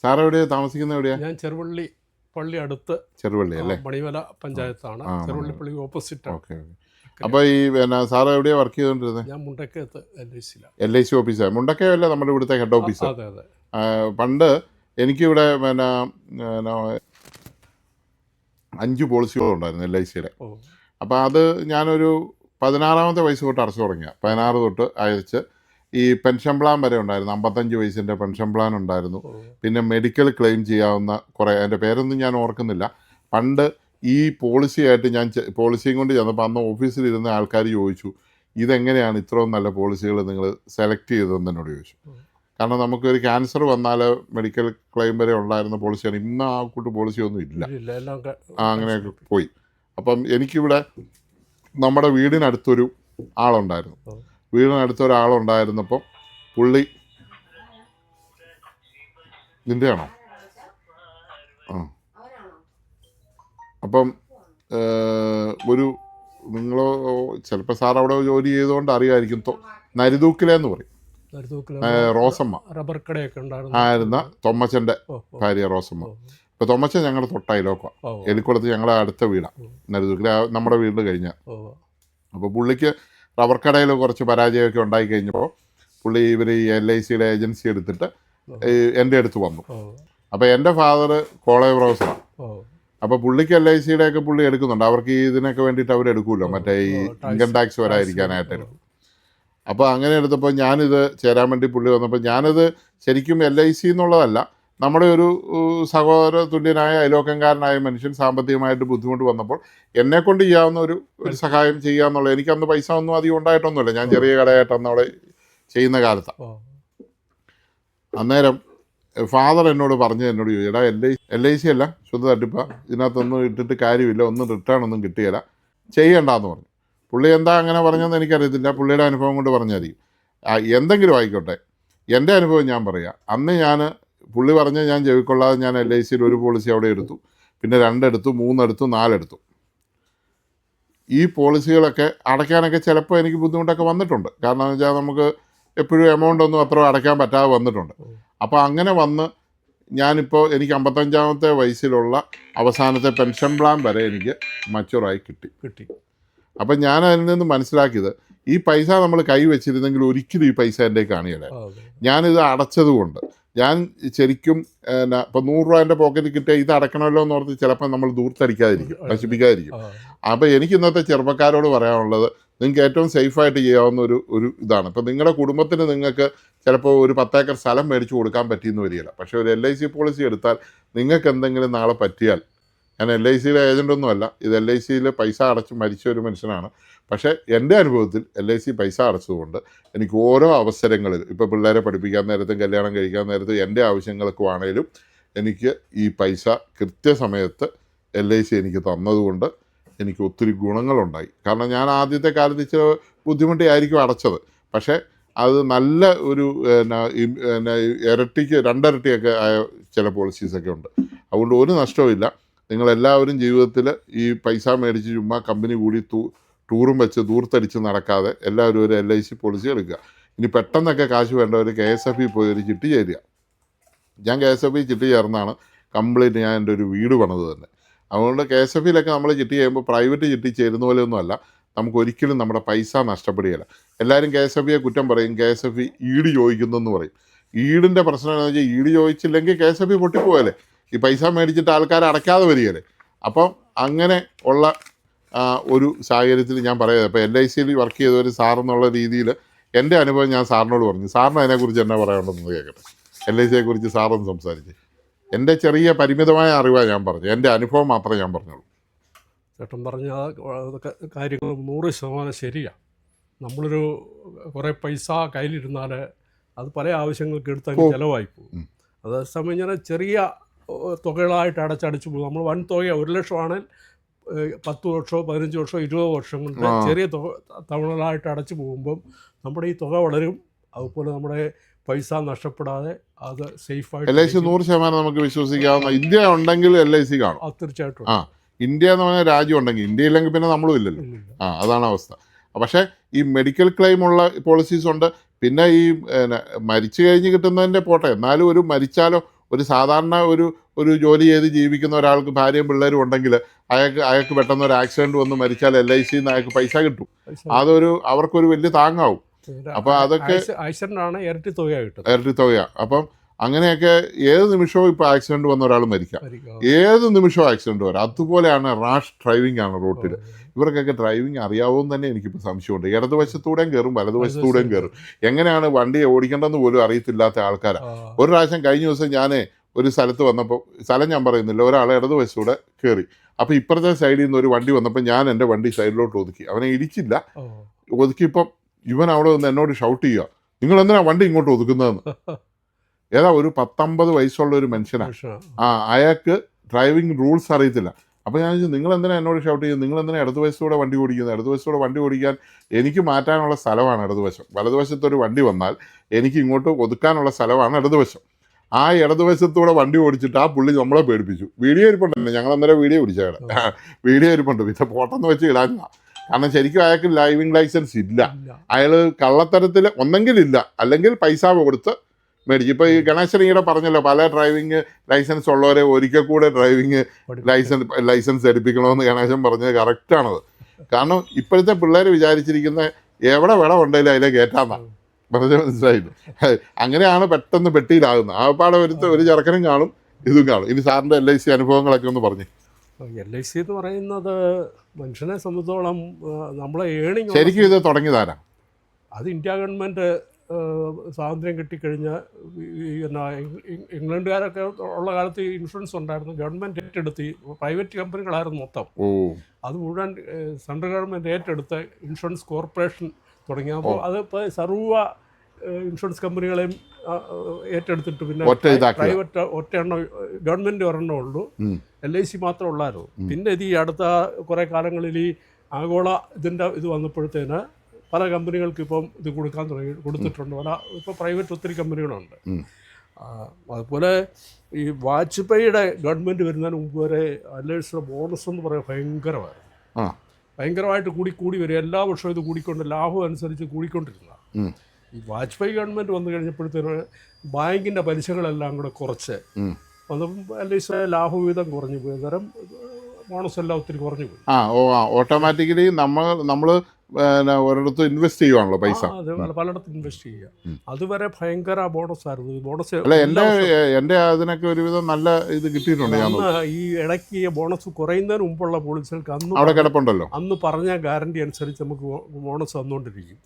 Sir എവിടെയാ താമസിക്കുന്നത്? എവിടെയാ? ഞാൻ ചെറുവള്ളി പള്ളി അടുത്ത്, ചെറുവള്ളി അല്ലേ? മണിമല പഞ്ചായത്താണ്. ചെറുവള്ളി പള്ളി ഓപ്പോസിറ്റ്. ഓക്കെ. അപ്പോൾ ഈ സാറ് എവിടെയാണ് വർക്ക് ചെയ്തുകൊണ്ടിരുന്നത്? ഞാൻ മുണ്ടക്കയത്ത് LIC ഓഫീസാണ്. മുണ്ടക്കയല്ല നമ്മുടെ ഇവിടുത്തെ ഹെഡ് ഓഫീസ്. അതെ അതെ. പണ്ട് എനിക്കിവിടെ 5 പോളിസികളുണ്ടായിരുന്നു LICയുടെ. അപ്പോൾ അത് ഞാനൊരു 16ാമത്തെ വയസ്സ് തൊട്ട് അടച്ചു തുടങ്ങിയ 16 തൊട്ട് അയച്ച് ഈ പെൻഷൻ പ്ലാൻ വരെ ഉണ്ടായിരുന്നു. 55 വയസ്സിൻ്റെ പെൻഷൻ പ്ലാൻ ഉണ്ടായിരുന്നു. പിന്നെ മെഡിക്കൽ ക്ലെയിം ചെയ്യാവുന്ന കുറേ, അതിൻ്റെ പേരൊന്നും ഞാൻ ഓർക്കുന്നില്ല. പണ്ട് ഈ പോളിസിയായിട്ട് ഞാൻ പോളിസിയും കൊണ്ട് ചെന്നപ്പോൾ അന്ന് ഓഫീസിലിരുന്ന ആൾക്കാർ ചോദിച്ചു, ഇതെങ്ങനെയാണ് ഇത്രയും നല്ല പോളിസികൾ നിങ്ങൾ സെലക്ട് ചെയ്തതെന്ന് എന്നോട് ചോദിച്ചു. കാരണം നമുക്കൊരു ക്യാൻസർ വന്നാൽ മെഡിക്കൽ ക്ലെയിം വരെ ഉണ്ടായിരുന്ന പോളിസിയാണ്. ഇന്ന് ആ കൂട്ട് പോളിസിയൊന്നും ഇല്ല, അങ്ങനെയൊക്കെ പോയി. അപ്പം എനിക്കിവിടെ നമ്മുടെ വീടിനടുത്തൊരു ആളുണ്ടായിരുന്നു. വീടിനടുത്തൊരാളുണ്ടായിരുന്നപ്പം പുള്ളി നിൻ്റെയാണോ? അപ്പം ഒരു നിങ്ങൾ ചിലപ്പോൾ സാർ അവിടെ ജോലി ചെയ്തുകൊണ്ട് അറിയാമായിരിക്കും, നരിതൂക്കിലെന്ന് പറയും, റോസമ്മ റബ്ബർ കടയൊക്കെ ആയിരുന്ന തൊമ്മച്ചൻ്റെ ഭാര്യ റോസമ്മ. ഇപ്പോൾ തൊമ്മച്ചൻ ഞങ്ങളുടെ തൊട്ടയിലോക്കാം, എലിക്കുളത്ത് ഞങ്ങളുടെ അടുത്ത വീടാണ് നരിതൂക്കിലെ, നമ്മുടെ വീട് കഴിഞ്ഞാൽ. അപ്പോൾ പുള്ളിക്ക് റബ്ബർ കടയിൽ കുറച്ച് പരാജയമൊക്കെ ഉണ്ടായി കഴിഞ്ഞപ്പോൾ പുള്ളി ഇവർ ഈ LICയുടെ ഏജൻസി എടുത്തിട്ട് എൻ്റെ അടുത്ത് വന്നു. അപ്പോൾ എൻ്റെ ഫാദർ കോളേജ് പ്രൊഫസറാണ്. അപ്പോൾ പുള്ളിക്ക് LICയുടെ ഒക്കെ പുള്ളി എടുക്കുന്നുണ്ട്. അവർക്ക് ഇതിനൊക്കെ വേണ്ടിയിട്ട് അവർ എടുക്കുമല്ലോ, മറ്റേ ഈ ഇൻകം ടാക്സ് വരാതിരിക്കാനായിട്ട് എടുക്കും. അപ്പോൾ അങ്ങനെ എടുത്തപ്പോൾ ഞാനിത് ചേരാൻ വേണ്ടി പുള്ളി വന്നപ്പോൾ ഞാനത് ശരിക്കും LIC എന്നുള്ളതല്ല, നമ്മുടെ ഒരു സഹോദര തുല്യനായ അയലോക്കംകാരനായ മനുഷ്യൻ സാമ്പത്തികമായിട്ട് ബുദ്ധിമുട്ട് വന്നപ്പോൾ എന്നെക്കൊണ്ട് ചെയ്യാവുന്ന ഒരു സഹായം ചെയ്യുക എന്നുള്ളത്. എനിക്കന്ന് പൈസ ഒന്നും അധികം ഉണ്ടായിട്ടൊന്നുമില്ല, ഞാൻ ചെറിയ കടയായിട്ട് അന്ന് അവിടെ ചെയ്യുന്ന കാലത്താണ്. അന്നേരം ഫാദർ എന്നോട് ചോദിച്ചു, എടാ LIC അല്ല, ശുദ്ധ തട്ടിപ്പ, ഇതിനകത്തൊന്നും ഇട്ടിട്ട് കാര്യമില്ല, ഒന്നും റിട്ടേൺ ഒന്നും കിട്ടിയില്ല, ചെയ്യണ്ടെന്ന് പറഞ്ഞു. പുള്ളി എന്താ അങ്ങനെ പറഞ്ഞതെന്ന് എനിക്കറിയത്തില്ല, പുള്ളിയുടെ അനുഭവം കൊണ്ട് പറഞ്ഞായിരിക്കും. എന്തെങ്കിലും ആയിക്കോട്ടെ, എൻ്റെ അനുഭവം ഞാൻ പറയാം. അന്ന് പുള്ളി പറഞ്ഞ് ഞാൻ ചെവിക്കൊള്ളാതെ ഞാൻ LICയിൽ ഒരു പോളിസി അവിടെ എടുത്തു, പിന്നെ 2 എടുത്തു, 3 എടുത്തു, 4 എടുത്തു. ഈ പോളിസികളൊക്കെ അടയ്ക്കാനൊക്കെ ചിലപ്പോൾ എനിക്ക് ബുദ്ധിമുട്ടൊക്കെ വന്നിട്ടുണ്ട്. കാരണം എന്ന് വെച്ചാൽ നമുക്ക് എപ്പോഴും എമൗണ്ട് ഒന്നും അത്ര അടയ്ക്കാൻ പറ്റാതെ വന്നിട്ടുണ്ട്. അപ്പോൾ അങ്ങനെ വന്ന് ഞാനിപ്പോൾ എനിക്ക് 55ാമത്തെ വയസ്സിലുള്ള അവസാനത്തെ പെൻഷൻ പ്ലാൻ വരെ എനിക്ക് മച്ചുറായി കിട്ടി. അപ്പം ഞാൻ അതിൽ നിന്ന് മനസ്സിലാക്കിയത്, ഈ പൈസ നമ്മൾ കൈ വെച്ചിരുന്നെങ്കിൽ ഒരിക്കലും ഈ പൈസ എൻ്റെ കാണിയല്ല. ഞാനിത് അടച്ചത് കൊണ്ട് ഞാൻ ശരിക്കും ഇപ്പോൾ 100 രൂപ എൻ്റെ പോക്കറ്റിൽ കിട്ടിയ ഇത് അടയ്ക്കണമല്ലോ എന്ന് ഓർത്ത് ചിലപ്പോൾ നമ്മൾ ദൂർത്തടിക്കാതിരിക്കും, നശിപ്പിക്കാതിരിക്കും. അപ്പോൾ എനിക്ക് ഇന്നത്തെ ചെറുപ്പക്കാരോട് പറയാനുള്ളത്, നിങ്ങൾക്ക് ഏറ്റവും സേഫായിട്ട് ചെയ്യാവുന്ന ഒരു ഇതാണ്. ഇപ്പോൾ നിങ്ങളുടെ കുടുംബത്തിന് നിങ്ങൾക്ക് ചിലപ്പോൾ ഒരു 10 ഏക്കർ സ്ഥലം മേടിച്ച് കൊടുക്കാൻ പറ്റിയെന്ന് വരികയില്ല. പക്ഷേ ഒരു LIC പോളിസി എടുത്താൽ നിങ്ങൾക്ക് എന്തെങ്കിലും നാളെ പറ്റിയാൽ, ഞാൻ LICയുടെ ഏജൻ്റൊന്നുമല്ല, ഇത് LICയിൽ പൈസ അടച്ച് മരിച്ച ഒരു മനുഷ്യനാണ്. പക്ഷേ എൻ്റെ അനുഭവത്തിൽ LIC പൈസ അടച്ചതുകൊണ്ട് എനിക്ക് ഓരോ അവസരങ്ങളിൽ, ഇപ്പോൾ പിള്ളേരെ പഠിപ്പിക്കാൻ നേരത്തും കല്യാണം കഴിക്കാൻ നേരത്തും എൻ്റെ ആവശ്യങ്ങൾക്ക് ആണെങ്കിലും എനിക്ക് ഈ പൈസ കൃത്യസമയത്ത് LIC എനിക്ക് തന്നതുകൊണ്ട് എനിക്ക് ഒത്തിരി ഗുണങ്ങളുണ്ടായി. കാരണം ഞാൻ ആദ്യത്തെ കാലത്ത് ഇച്ചിരി ബുദ്ധിമുട്ടിയായിരിക്കും അടച്ചത്, പക്ഷേ അത് നല്ല ഒരു ഇരട്ടിക്ക് 2 ഇരട്ടിയൊക്കെ ആയ ചില പോളിസീസൊക്കെ ഉണ്ട്. അതുകൊണ്ട് ഒരു നഷ്ടവുമില്ല. നിങ്ങളെല്ലാവരും ജീവിതത്തിൽ ഈ പൈസ മേടിച്ച് ചുമ്മാ കമ്പനി കൂടി ടൂറും വെച്ച് ദൂർത്തടിച്ച് നടക്കാതെ എല്ലാവരും ഒരു LIC പോളിസി എടുക്കുക. ഇനി പെട്ടെന്നൊക്കെ കാശ് വേണ്ടവർ KSFB പോയി ഒരു ചിട്ടി ചേരുക. ഞാൻ KSFB ചിട്ടി ചേർന്നാണ് കംപ്ലീറ്റ് ഞാൻ എൻ്റെ ഒരു വീട് പണിത് തന്നെ. അതുകൊണ്ട് KSFBയിലൊക്കെ നമ്മൾ ചിട്ടി ചെയ്യുമ്പോൾ പ്രൈവറ്റ് ചിട്ടി ചേരുന്ന പോലെയൊന്നുമല്ല, നമുക്ക് ഒരിക്കലും നമ്മുടെ പൈസ നഷ്ടപ്പെടുകയില്ല. എല്ലാവരും KSFBയെ കുറ്റം പറയും, KSFB ഈട് ചോദിക്കുന്നെന്ന് പറയും. ഈടിൻ്റെ പ്രശ്നം എന്താണെന്ന് വെച്ചാൽ, ഈട് ചോദിച്ചില്ലെങ്കിൽ KSFB പൊട്ടിപ്പോയല്ലേ, ഈ പൈസ മേടിച്ചിട്ട് ആൾക്കാർ അടയ്ക്കാതെ വരികയല്ലേ. അപ്പം അങ്ങനെ ഉള്ള ഒരു സാഹചര്യത്തിൽ ഞാൻ പറയാം. ഇപ്പോൾ LICയിൽ വർക്ക് ചെയ്ത ഒരു സാറെന്നുള്ള രീതിയിൽ എൻ്റെ അനുഭവം ഞാൻ സാറിനോട് പറഞ്ഞു. സാറിന് അതിനെക്കുറിച്ച് എന്നാ പറയാനുണ്ടെന്ന് കേൾക്കട്ടെ. LICയെക്കുറിച്ച് സാറൊന്ന് സംസാരിച്ച്. എൻ്റെ ചെറിയ പരിമിതമായ അറിവാണ് ഞാൻ പറഞ്ഞു, എൻ്റെ അനുഭവം മാത്രമേ ഞാൻ പറഞ്ഞുള്ളൂ. ചേട്ടൻ പറഞ്ഞ കാര്യങ്ങൾ 100% ശരിയാണ്. നമ്മളൊരു കുറേ പൈസ കയ്യിലിരുന്നാൽ അത് പല ആവശ്യങ്ങൾക്ക് എടുത്തങ്ങ് ചിലവായി പോകും. അതേസമയം ഞാൻ ചെറിയ തുകകളായിട്ട് അടച്ചടിച്ചു പോകും. നമ്മൾ വൻ തുക 1 ലക്ഷമാണെങ്കിൽ 10 വർഷമോ 15 വർഷമോ 20 വർഷം കൊണ്ട് ചെറിയ തവണകളായിട്ട് അടച്ചു പോകുമ്പം നമ്മുടെ ഈ തുക വളരും. അതുപോലെ നമ്മുടെ പൈസ നഷ്ടപ്പെടാതെ അത് സേഫായിട്ട് LIC 100% നമുക്ക് വിശ്വസിക്കാവുന്ന. ഇന്ത്യ ഉണ്ടെങ്കിൽ LIC കാണും, തീർച്ചയായിട്ടും. ഇന്ത്യ എന്ന് പറഞ്ഞ രാജ്യം ഉണ്ടെങ്കിൽ, ഇന്ത്യ ഇല്ലെങ്കിൽ പിന്നെ നമ്മളും ഇല്ലല്ലോ. അതാണ് അവസ്ഥ. പക്ഷേ ഈ മെഡിക്കൽ ക്ലെയിം ഉള്ള പോളിസീസ് ഉണ്ട്. പിന്നെ ഈ മരിച്ചു കഴിഞ്ഞ് കിട്ടുന്നതിൻ്റെ പോട്ടെ, എന്നാലും ഒരു മരിച്ചാലോ ഒരു സാധാരണ ഒരു ജോലി ചെയ്ത് ജീവിക്കുന്ന ഒരാൾക്ക് ഭാര്യയും പിള്ളേരും ഉണ്ടെങ്കിൽ അയാൾക്ക് പെട്ടെന്ന് ഒരു ആക്സിഡൻറ്റ് വന്ന് മരിച്ചാൽ LIC അയാൾക്ക് പൈസ കിട്ടും. അവർക്കൊരു വലിയ താങ്ങാവും. അപ്പോൾ അതൊക്കെ ആക്സിഡൻ്റാണ് ഇരട്ടി തുകയാണ്. അപ്പം അങ്ങനെയൊക്കെ ഏത് നിമിഷവും ഇപ്പോൾ ആക്സിഡൻറ്റ് വന്ന ഒരാൾ മരിക്കാം, ഏത് നിമിഷവും ആക്സിഡൻറ്റ് വരാം. അതുപോലെയാണ് റാഷ് ഡ്രൈവിംഗ് ആണ് റോട്ടിൽ. ഇവർക്കൊക്കെ ഡ്രൈവിംഗ് അറിയാവുമെന്ന് തന്നെ എനിക്കിപ്പോൾ സംശയമുണ്ട്. ഇടതുവശത്തൂടെയും കയറും വലതുവശത്തൂടെയും കയറും. എങ്ങനെയാണ് വണ്ടി ഓടിക്കേണ്ടതെന്ന് പോലും അറിയത്തില്ലാത്ത ആൾക്കാരാണ്. ഒരു പ്രാവശ്യം കഴിഞ്ഞ ദിവസം ഞാൻ ഒരു സ്ഥലത്ത് വന്നപ്പോൾ, സ്ഥലം ഞാൻ പറയുന്നില്ല, ഒരാൾ ഇടതുവശത്തൂടെ കയറി. അപ്പോൾ ഇപ്പുറത്തെ സൈഡിൽ നിന്ന് ഒരു വണ്ടി വന്നപ്പോൾ ഞാൻ എൻ്റെ വണ്ടി സൈഡിലോട്ട് ഒതുക്കി. അവനെ ഇടിച്ചില്ല, ഒതുക്കിയപ്പം ഇവൻ അവിടെ നിന്ന് എന്നോട് ഷൗട്ട് ചെയ്യുക, നിങ്ങൾ എന്തിനാ വണ്ടി ഇങ്ങോട്ട് ഒതുക്കുന്നതെന്ന്. ഏതാ ഒരു 19 വയസ്സുള്ള ഒരു മനുഷ്യനാണ്. അയാൾക്ക് ഡ്രൈവിംഗ് റൂൾസ് അറിയത്തില്ല. അപ്പോൾ ഞാൻ ചോദിച്ചു, നിങ്ങൾ എന്തിനാ എന്നോട് ഷൗട്ട് ചെയ്യുന്നത്, നിങ്ങൾ എന്തിനാ ഇടതുവശത്തൂടെ വണ്ടി ഓടിക്കുന്നത്? ഇടതുവശത്തൂടെ വണ്ടി ഓടിക്കാൻ എനിക്ക് മാറ്റാനുള്ള സ്ഥലമാണ് ഇടതുവശം. വലതുവശത്തൊരു വണ്ടി വന്നാൽ എനിക്ക് ഇങ്ങോട്ട് ഒതുക്കാനുള്ള സ്ഥലമാണ് ഇടതുവശം. ആ ഇടതുവശത്തൂടെ വണ്ടി ഓടിച്ചിട്ട് ആ പുള്ളി നമ്മളെ പേടിപ്പിച്ചു. വീഡിയോ ഇരിപ്പുണ്ടല്ലേ, ഞങ്ങൾ അന്നേരം വീഡിയോ പിടിച്ചവിടെ വീഡിയോ ഇരിപ്പുണ്ട്. പിന്നെ ഫോട്ടോന്ന് വെച്ച് ഇടാനില്ല. കാരണം ശരിക്കും അയാൾക്ക് ഡ്രൈവിംഗ് ലൈസൻസ് ഇല്ല. അയാൾ കള്ളത്തരത്തിൽ ഒന്നെങ്കിലില്ല, അല്ലെങ്കിൽ പൈസ കൊടുത്ത് മേടിച്ചു. ഇപ്പോൾ ഈ ഗണേശൻ ഈടെ പറഞ്ഞല്ലോ, പല ഡ്രൈവിംഗ് ലൈസൻസ് ഉള്ളവരെ ഒരിക്കൽ കൂടെ ഡ്രൈവിംഗ് ലൈസൻസ് എടുപ്പിക്കണമെന്ന് ഗണേശൻ പറഞ്ഞത് കറക്റ്റാണത്. കാരണം ഇപ്പോഴത്തെ പിള്ളേർ വിചാരിച്ചിരിക്കുന്ന എവിടെ ഉണ്ടെങ്കിലും അതിലെ കയറ്റാന്നാണ് പറഞ്ഞ മനസ്സിലായില്ല. അങ്ങനെയാണ് പെട്ടെന്ന് പെട്ടിയിലാകുന്നത്. ആ പാടെ ഒരു ചെറുക്കനും കാണും, ഇതും കാണും. ഇനി സാറിൻ്റെ LIC അനുഭവങ്ങളൊക്കെ ഒന്ന് പറഞ്ഞു. LIC എന്ന് പറയുന്നത് മനുഷ്യനെ സംബന്ധിച്ചോളം നമ്മളെ ഏണിങ് ശരിക്കും ഇത് തുടങ്ങിയതാരാ? അത് ഇന്ത്യ ഗവൺമെൻറ് സ്വാതന്ത്ര്യം കിട്ടിക്കഴിഞ്ഞ ഇംഗ്ലണ്ടുകാരൊക്കെ ഉള്ള കാലത്ത് ഇൻഷുറൻസ് ഉണ്ടായിരുന്നു. ഗവൺമെൻറ് ഏറ്റെടുത്ത്, പ്രൈവറ്റ് കമ്പനികളായിരുന്നു മൊത്തം. അത് മുഴുവൻ സെൻട്രൽ ഗവൺമെൻറ് ഏറ്റെടുത്ത് ഇൻഷുറൻസ് കോർപ്പറേഷൻ തുടങ്ങിയപ്പോൾ അത് ഇപ്പോൾ സർവ്വ ഇൻഷുറൻസ് കമ്പനികളെയും ഏറ്റെടുത്തിട്ട് പിന്നെ പ്രൈവറ്റ് ഒറ്റയെണ്ണം, ഗവൺമെൻറ് ഒരെണ്ണം ഉള്ളൂ, LIC മാത്രമേ ഉള്ളായിരുന്നു. പിന്നെ ഇത് ഈ അടുത്ത കുറേ കാലങ്ങളിൽ ഈ ആഗോള ഇത് വന്നപ്പോഴത്തേന് പല കമ്പനികൾക്ക് ഇപ്പം ഇത് കൊടുത്തിട്ടുണ്ട്. ഇപ്പോൾ പ്രൈവറ്റ് ഒത്തിരി കമ്പനികളുണ്ട്. അതുപോലെ ഈ വാജ്പേയിയുടെ ഗവൺമെൻറ് വരുന്നതിന് മുമ്പ് വരെ LICയുടെ ബോണസ് എന്ന് പറയാൻ ഭയങ്കരമായിട്ട് കൂടി വരും. എല്ലാ വർഷവും ഇത് കൂടിക്കൊണ്ട് ലാഭം അനുസരിച്ച് കൂടിക്കൊണ്ടിരുന്ന ഈ വാജ്പേയി ഗവൺമെൻറ് വന്നു കഴിഞ്ഞപ്പോഴത്തേന് ബാങ്കിൻ്റെ പലിശകളെല്ലാം കൂടെ കുറച്ച് വന്നപ്പം LICയുടെ ലാഭവിഹിതം കുറഞ്ഞു പോയി. അന്നേരം ബോണസ് എല്ലാം ഒത്തിരി കുറഞ്ഞു പോയി. ഓട്ടോമാറ്റിക്കലി നമ്മൾ ഒരിടത്ത് ഇൻവെസ്റ്റ് ചെയ്യുവാണല്ലോ പൈസ, പലയിടത്തും ഇൻവെസ്റ്റ് ചെയ്യുക. അതുവരെ ഭയങ്കര ബോണസ് ആയിരുന്നു. ബോണസ് അല്ല, എൻ്റെ അതിനൊക്കെ ഒരുവിധം നല്ല ഇത് കിട്ടിയിട്ടുണ്ട്. ഈ ഇടയ്ക്ക് ബോണസ് കുറയുന്നതിന് മുമ്പുള്ള പോളിസികൾക്ക് അവിടെ കിടപ്പുണ്ടല്ലോ, അന്ന് പറഞ്ഞ ഗ്യാരണ്ടി അനുസരിച്ച് നമുക്ക് ബോണസ് വന്നുകൊണ്ടിരിക്കും.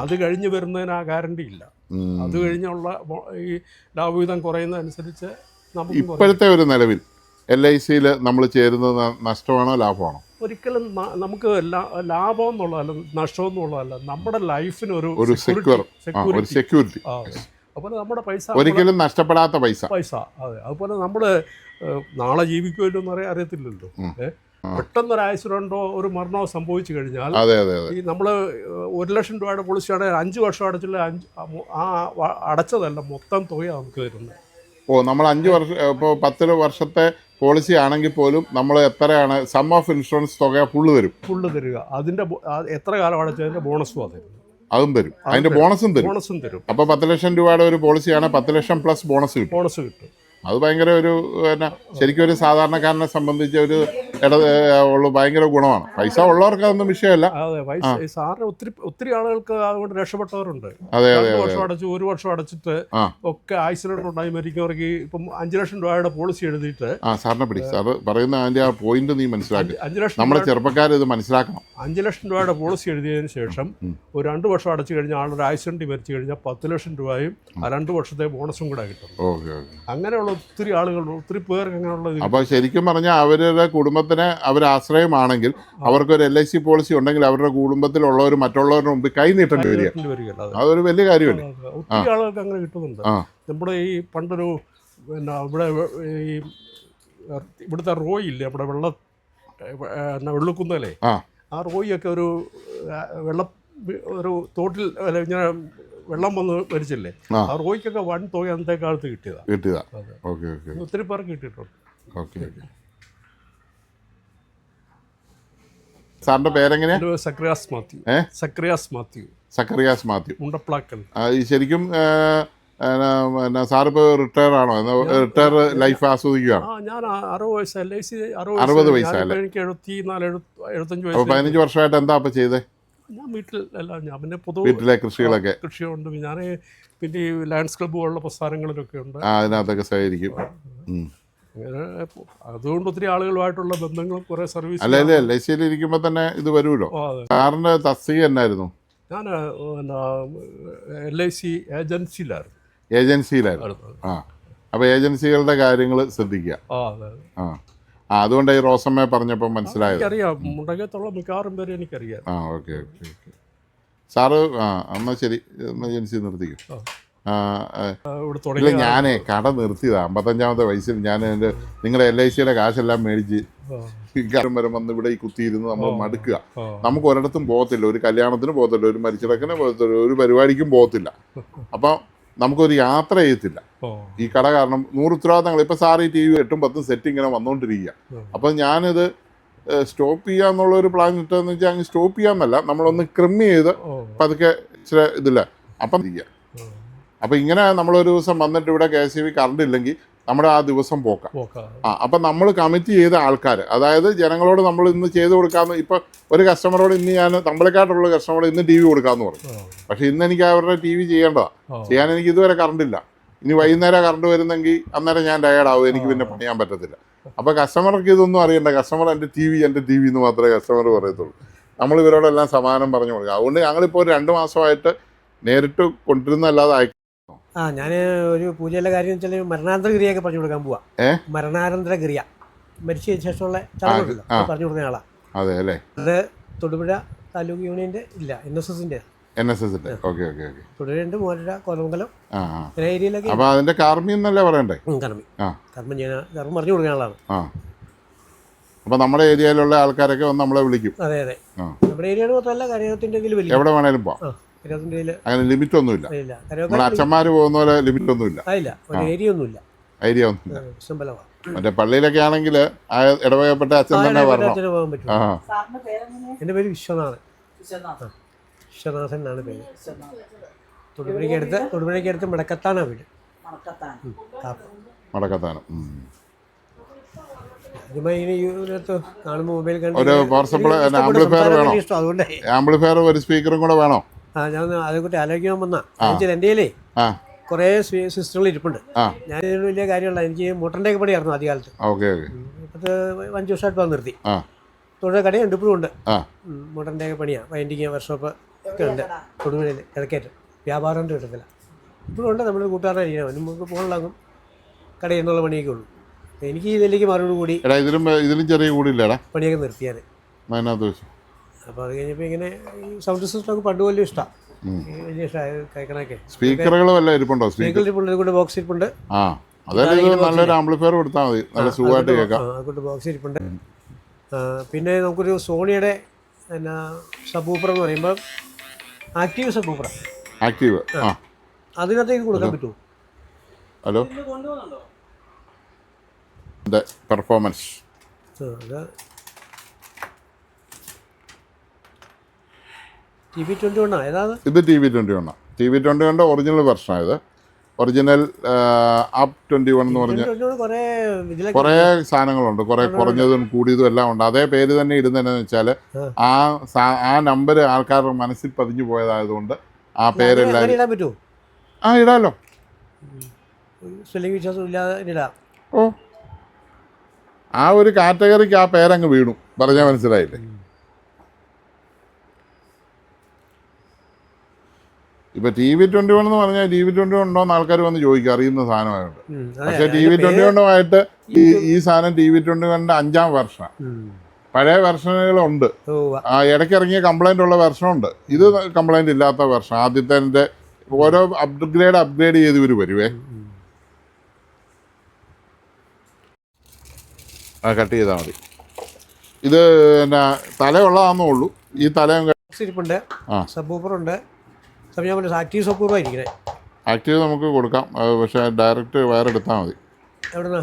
അത് കഴിഞ്ഞ് വരുന്നതിന് ആ ഗ്യാരണ്ടി ഇല്ല. അത് കഴിഞ്ഞുള്ള ഈ ലാഭവിഹിതം കുറയുന്നതനുസരിച്ച് നമുക്ക് ഇപ്പോഴത്തെ ഒരു നിലവിൽ LICയിൽ നമ്മൾ ചേരുന്നത് നഷ്ടമാണോ ലാഭമാണോ? ഒരിക്കലും നമുക്ക് ലാഭം എന്നുള്ളതല്ല, നഷ്ടം എന്നുള്ളതല്ല, നമ്മുടെ ലൈഫിന് ഒരു സെക്യൂരിറ്റി. അതുപോലെ നമ്മുടെ പൈസ ഒരിക്കലും നഷ്ടപ്പെടാത്ത പൈസ. അതെ. അതുപോലെ നമ്മൾ നാളെ ജീവിക്കുമല്ലോ എന്ന് അറിയത്തില്ലല്ലോ. പെട്ടെന്നൊരു ആക്സിഡൻറ്റോ ഒരു മരണമോ സംഭവിച്ചു കഴിഞ്ഞാൽ ഈ നമ്മൾ 1 ലക്ഷം രൂപയുടെ പോളിസിയാണെങ്കിൽ 5 വർഷം അടച്ചില്ല, അടച്ചതല്ല മൊത്തം തുക നമുക്ക് തരുന്നത്. നമ്മൾ 5 വർഷം, ഇപ്പോൾ 10 വർഷത്തെ പോളിസി ആണെങ്കിൽ പോലും നമ്മൾ എത്രയാണ് സം ഓഫ് ഇൻഷുറൻസ് തുക ഫുള്ള് തരിക. അതിൻ്റെ എത്ര കാലം അടച്ചതിൻ്റെ ബോണസും അതും തരും. അതിൻ്റെ ബോണസും തരും. അപ്പോൾ 10 ലക്ഷം രൂപയുടെ ഒരു പോളിസിയാണ്, 10 ലക്ഷം പ്ലസ് ബോണസ് കിട്ടും. അത് ഭയങ്കര ഒരു ശരിക്കും ഒരു സാധാരണക്കാരനെ സംബന്ധിച്ച് ഒരു ഭയങ്കര ഗുണമാണ്. പൈസ ഉള്ളവർക്ക് അതൊന്നും വിഷയമല്ല. സാറിന് ഒത്തിരി ആളുകൾക്ക് അതുകൊണ്ട് രക്ഷപ്പെട്ടവരുണ്ട്. 2 വർഷം അടച്ചു, 1 വർഷം അടച്ചിട്ട് ഒക്കെ ആക്സിഡന്റ് ഉണ്ടായി മരിക്കുന്നവർക്ക് ഇപ്പം 5 ലക്ഷം രൂപയുടെ പോളിസി എഴുതിയിട്ട് സാറിനെ പിടി. സാറ് പറയുന്ന അതിന്റെ ആ പോയിന്റ് നീ മനസ്സിലാക്കി. നമ്മുടെ ചെറുപ്പക്കാർ ഇത് മനസ്സിലാക്കണം. 5 ലക്ഷം രൂപയുടെ പോളിസി എഴുതിയതിനു ശേഷം ഒരു 2 വർഷം അടച്ചു കഴിഞ്ഞാൽ ആളൊരു ആക്സിഡന്റ് മരിച്ചു കഴിഞ്ഞാൽ 10 ലക്ഷം രൂപയും ആ 2 വർഷത്തെ ബോണസും കൂടെ കിട്ടും. അങ്ങനെയുള്ള ഒത്തിരി ആളുകൾ, ഒത്തിരി പേർക്ക് അങ്ങനെയുള്ള. അപ്പോൾ ശരിക്കും പറഞ്ഞാൽ അവരുടെ കുടുംബത്തിന് ആശ്രയമാണെങ്കിൽ അവർക്കൊരു LIC പോളിസി ഉണ്ടെങ്കിൽ അവരുടെ കുടുംബത്തിലുള്ളവർ മറ്റുള്ളവരുടെ മുമ്പിൽ കൈ നീട്ടേണ്ടി വരികയില്ല. അതൊരു വലിയ കാര്യമല്ലേ. ഒത്തിരി ആളുകൾക്ക് അങ്ങനെ കിട്ടുന്നുണ്ട്. നമ്മുടെ ഈ പണ്ടൊരു ഇവിടെ ഈ ഇവിടുത്തെ റോയ് ഇല്ലേ, നമ്മുടെ വെള്ളക്കുന്നല്ലേ, ആ റോയൊക്കെ ഒരു തോട്ടിൽ ഇങ്ങനെ വെള്ളം വന്ന് മരിച്ചില്ലേ, ആ റോയ്ക്കൊക്കെ വൻ തുക അന്നത്തെ കാലത്ത് കിട്ടിയതാ. ഒത്തിരി പേർക്ക് കിട്ടിയിട്ടുണ്ട്. സാറിന്റെ പേരെങ്ങനെയാ? സക്രിയാസ് മാത്യു. മുണ്ടപ്ലാക്കൽ. ശരിക്കും പിന്നെ സാറിപ്പോൾ റിട്ടയർ ആണോ? റിട്ടയർ ലൈഫ് ആസ്വദിക്കുകയാണ്. ഞാൻ 60 വയസ്സ് LIC 60 വയസ്സല്ലേ? എനിക്ക് 75 അപ്പോൾ 15 വർഷമായിട്ട് എന്താ അപ്പോൾ ചെയ്തേ? ഞാൻ വീട്ടിൽ അല്ല, ഞാൻ പിന്നെ പൊതുവെ വീട്ടിലെ കൃഷികളൊക്കെ കൃഷിയുണ്ട്. ഞാൻ പിന്നെ ഈ ലാൻഡ്സ് ക്ലബ്ബ് പോലുള്ള പ്രസ്ഥാനങ്ങളിലൊക്കെ ഉണ്ട്. അതിനകത്തൊക്കെ സഹകരിക്കും. അങ്ങനെ അതുകൊണ്ട് ഒത്തിരി ആളുകളുമായിട്ടുള്ള ബന്ധങ്ങളും കുറേ സർവീസ്. അല്ലേ LIC ഇരിക്കുമ്പോൾ തന്നെ ഇത് വരുമല്ലോ. സാറിൻ്റെ തസ്തിക എന്നായിരുന്നു? ഞാൻ LIC ഏജൻസിയിലായിരുന്നു. ഏജൻസിയിലായിരുന്നു. അപ്പോൾ ഏജൻസികളുടെ കാര്യങ്ങൾ ശ്രദ്ധിക്കുക. അതുകൊണ്ട് ഈ റോസമ്മയെ പറഞ്ഞപ്പോൾ മനസ്സിലായത്. എനിക്കറിയാം, മുണ്ടകത്തുള്ള മിക്കവാറും പേര് എനിക്കറിയാം. ഓക്കെ. സാറ് എന്നാൽ ശരി, ഏജൻസി നിർത്തിക്കും. ഇല്ല, ഞാനേ കട നിർത്തിയതാണ് 55-ാമത്തെ വയസ്സിൽ. ഞാൻ എൻ്റെ നിങ്ങളുടെ LICയുടെ കാശെല്ലാം മേടിച്ച് ഇക്കാലം വരെ വന്ന് ഇവിടെ ഈ കുത്തിയിരുന്ന് നമ്മൾ മടുക്കുക. നമുക്ക് ഒരിടത്തും പോകത്തില്ല, ഒരു കല്യാണത്തിന് പോകത്തില്ല, ഒരു മരിച്ചിടക്കിന് പോകത്തില്ല, ഒരു പരിപാടിക്കും പോകത്തില്ല. അപ്പം നമുക്കൊരു യാത്ര ചെയ്യത്തില്ല ഈ കട കാരണം. 100 ഉത്തരവാദിത്തങ്ങൾ. ഇപ്പം സാർ ഈ TV 8ഉം 10ഉം സെറ്റ് ഇങ്ങനെ വന്നുകൊണ്ടിരിക്കുക. അപ്പം ഞാനിത് സ്റ്റോപ്പ് ചെയ്യാന്നുള്ളൊരു പ്ലാൻ കിട്ടുകയെന്ന് വെച്ചാൽ അങ്ങ് സ്റ്റോപ്പ് ചെയ്യാമെന്നല്ല, നമ്മളൊന്ന് ക്രിമ്മ് ചെയ്ത് പതുക്കെ ഇച്ചിരി ഇതില്ല അപ്പം ഇരിക്കുക. അപ്പം ഇങ്ങനെ നമ്മളൊരു ദിവസം വന്നിട്ട് ഇവിടെ KSEB കറണ്ട് ഇല്ലെങ്കിൽ നമ്മുടെ ആ ദിവസം പോക്കാം. അപ്പം നമ്മൾ കമ്മിറ്റ് ചെയ്ത ആൾക്കാർ, അതായത് ജനങ്ങളോട് നമ്മൾ ഇന്ന് ചെയ്ത് കൊടുക്കാമെന്ന്. ഇപ്പം ഒരു കസ്റ്റമറോട് ഇന്ന് ഞാൻ തമ്പലക്കാട്ടുള്ള കസ്റ്റമറോട് ഇന്ന് TV കൊടുക്കാമെന്ന് പറഞ്ഞു. പക്ഷേ ഇന്ന് എനിക്ക് അവരുടെ TV ചെയ്യേണ്ടതാണ്. ചെയ്യാൻ എനിക്ക് ഇതുവരെ കറണ്ടില്ല. ഇനി വൈകുന്നേരം കറണ്ട് വരുന്നെങ്കിൽ അന്നേരം ഞാൻ ടയേർഡാവും, എനിക്ക് പിന്നെ പണിയാൻ പറ്റത്തില്ല. അപ്പോൾ കസ്റ്റമർക്ക് ഇതൊന്നും അറിയണ്ട. കസ്റ്റമർ എൻ്റെ TV എന്ന് മാത്രമേ കസ്റ്റമർ പറയത്തുള്ളൂ. നമ്മൾ ഇവരോടെല്ലാം സമാനം പറഞ്ഞു കൊടുക്കുക. അതുകൊണ്ട് ഞങ്ങളിപ്പോൾ ഒരു 2 മാസമായിട്ട് നേരിട്ട് കൊണ്ടിരുന്നല്ലാതെ ഞാൻ ഒരു പൂജയിലെ കാര്യം വെച്ചാൽ മരണാനന്തര ക്രിയയൊക്കെ പറഞ്ഞു കൊടുക്കാൻ പോവാ. മരണാനന്തര ക്രിയ, മരിച്ചതിന് ശേഷമുള്ള ചടങ്ങുണ്ടല്ലോ, പറഞ്ഞു കൊടുക്കുന്ന ആളാ. അതെ അല്ലേ? അത് തൊടുപുഴ താലൂക്ക് യൂണിയൻ്റെ ഇല്ല, NSSൻ്റെ. ഓക്കെ. തൊടുപുഴയുണ്ട്, മൂവാറ്റുപുഴ, കോതമംഗലം ഏരിയയിലൊക്കെ. അപ്പോൾ അതിൻ്റെ കർമ്മി എന്നല്ലേ പറയണ്ടേ? കർമ്മം ചെയ്യാൻ കർമ്മം പറഞ്ഞു കൊടുക്കുന്ന ആളാണ്. അപ്പോൾ നമ്മുടെ ഏരിയയിലുള്ള ആൾക്കാരൊക്കെ വന്ന് നമ്മളെ വിളിക്കും. അതെ. നമ്മുടെ ഏരിയയിൽ മാത്രമല്ല, കരയോഗത്തിൻ്റെ എവിടെ വേണേലും പോവാം. അങ്ങനെ ലിമിറ്റ് ഒന്നുമില്ല. അച്ഛന്മാർ പോകുന്ന പോലെ ലിമിറ്റ് ഒന്നുമില്ല. ഏരിയ ഒന്നുമില്ല. മറ്റേ പള്ളിയിലൊക്കെ ആണെങ്കിൽ ഇടവകപ്പെട്ട അച്ഛൻ തന്നെ പറഞ്ഞു. എൻ്റെ പേര് വിശ്വനാഥൻ എന്നാണ് പേര്. തൊടുപുഴയ്ക്ക് അടുത്ത് മടക്കത്താനാണ് വീട്. മടക്കത്താനം. കാണുമ്പോൾ മൊബൈൽ ഒരു ആംപ്ലിഫയർ വേണോ? ആംപ്ലിഫയർ ഒരു സ്പീക്കറും കൂടെ വേണോ? ഞാൻ അതേക്കുറിച്ച് ആലോചിക്കാൻ വന്ന എൻ്റെ കുറേ സിസ്റ്റങ്ങൾ ഇരിപ്പുണ്ട്. ഞാൻ ഇതിന് വലിയ കാര്യമുള്ള എനിക്ക് മോട്ടറിൻ്റെ ഒക്കെ പണിയായിരുന്നു ആദ്യകാലത്ത്. 5 വർഷമായിട്ട് വന്ന് നിർത്തി. തൊഴിൽ കടയുണ്ട്, ഇപ്പോഴും ഉണ്ട്. മോട്ടറിൻ്റെ ഒക്കെ പണിയാണ്, വൈൻഡിങ് വർക്ക്ഷോപ്പ് ഒക്കെ ഉണ്ട് തൊടുപുഴയിൽ കിഴക്കേറ്റ്. വ്യാപാരം കിട്ടത്തില്ല, ഇപ്പോഴും ഉണ്ട്. നമ്മൾ കൂട്ടുകാരായിരിക്കണം, നമുക്ക് ഫോണിലാകും കടയിൽ നിന്നുള്ള പണിയൊക്കെ ഉള്ളൂ. എനിക്ക് ഇതിലേക്ക് മറുപടി ഇതിലും ചെറിയ കൂടിയില്ലടാ പണിയൊക്കെ നിർത്തിയാൽ. അപ്പോൾ അത് കഴിഞ്ഞപ്പോൾ ഇങ്ങനെ ഈ സൗണ്ട് സിസ്റ്റമൊക്കെ പണ്ട് വലിയ ഇഷ്ടമാണ്. വലിയ ഇഷ്ടമായി കേൾക്കണൊക്കെ. സ്പീക്കറുകൾ വല്ല ഇരിപ്പുണ്ടോ? സ്പീക്കർ ഇരിപ്പുണ്ട്, അതുകൊണ്ട് ബോക്സ് ഇരിപ്പുണ്ട്. നല്ലൊരു ആംപ്ലിഫയർ കൊടുത്താൽ മതി, നല്ല സുഖമായിട്ട് കേൾക്കാം. അതുകൊണ്ട് ബോക്സ് ഇരിപ്പുണ്ട്. പിന്നെ നമുക്കൊരു സോണിയുടെ സബൂപ്പർ എന്ന് പറയുമ്പോൾ ആക്റ്റീവ് സബൂപ്പർ. ആക്റ്റീവ് അതിനകത്തേക്ക് കൊടുക്കാൻ പറ്റുമോ? ഹലോ, പെർഫോമൻസ് TV21 ഏതാണ്? ഇത് TV21. TV21 original വെർഷനാണ്. ഇത് ഒറിജിനൽ അപ്പ് 21 എന്ന് പറഞ്ഞ കുറേ സാധനങ്ങളുണ്ട്. കുറേ കുറഞ്ഞതും കൂടിയതും എല്ലാം ഉണ്ട്. അതേ പേര് തന്നെ ഇടുന്നതെന്ന് വെച്ചാൽ ആ നമ്പർ ആൾക്കാരുടെ മനസ്സിൽ പതിഞ്ഞു പോയതായതുകൊണ്ട് ആ പേരെല്ലാം ഇടാമല്ലോ. ആ ഒരു കാറ്റഗറിക്ക് ആ പേരങ്ങ് വീണു, പറഞ്ഞാൽ മനസ്സിലായില്ലേ? ഇപ്പൊ TV21 എന്ന് പറഞ്ഞാൽ TV21 ഉണ്ടോന്ന് ആൾക്കാർ വന്ന് ചോദിക്കും, അറിയുന്ന സാധനമായുണ്ട്. പക്ഷെ TV21 ഈ സാധനം TV21 5ാം വെർഷനാണ്. പഴയ വെർഷനുകളുണ്ട്, ഇടയ്ക്ക് ഇറങ്ങിയ കംപ്ലൈൻ്റ് ഉള്ള വെർഷനുണ്ട്. ഇത് കംപ്ലൈൻ്റ് ഇല്ലാത്ത വെർഷൻ. ആദ്യത്തെ ഓരോ അപ്ഗ്രേഡ് ചെയ്ത് ഇവർ വരുവേ. കട്ട് ചെയ്താൽ മതി. ഇത് പിന്നെ തലയുള്ളതാണെന്നേ ഉള്ളൂ. ഈ തലയും ഇരിപ്പുണ്ട്, സബ്ബൂഫറുണ്ട്. ആക്റ്റീവ് സബ്ബൂഫറാണ് ഇരിക്കുന്നത്. ആക്റ്റീവ് നമുക്ക് കൊടുക്കാം, പക്ഷേ ഡയറക്റ്റ് വയറെടുത്താൽ മതി. എവിടെ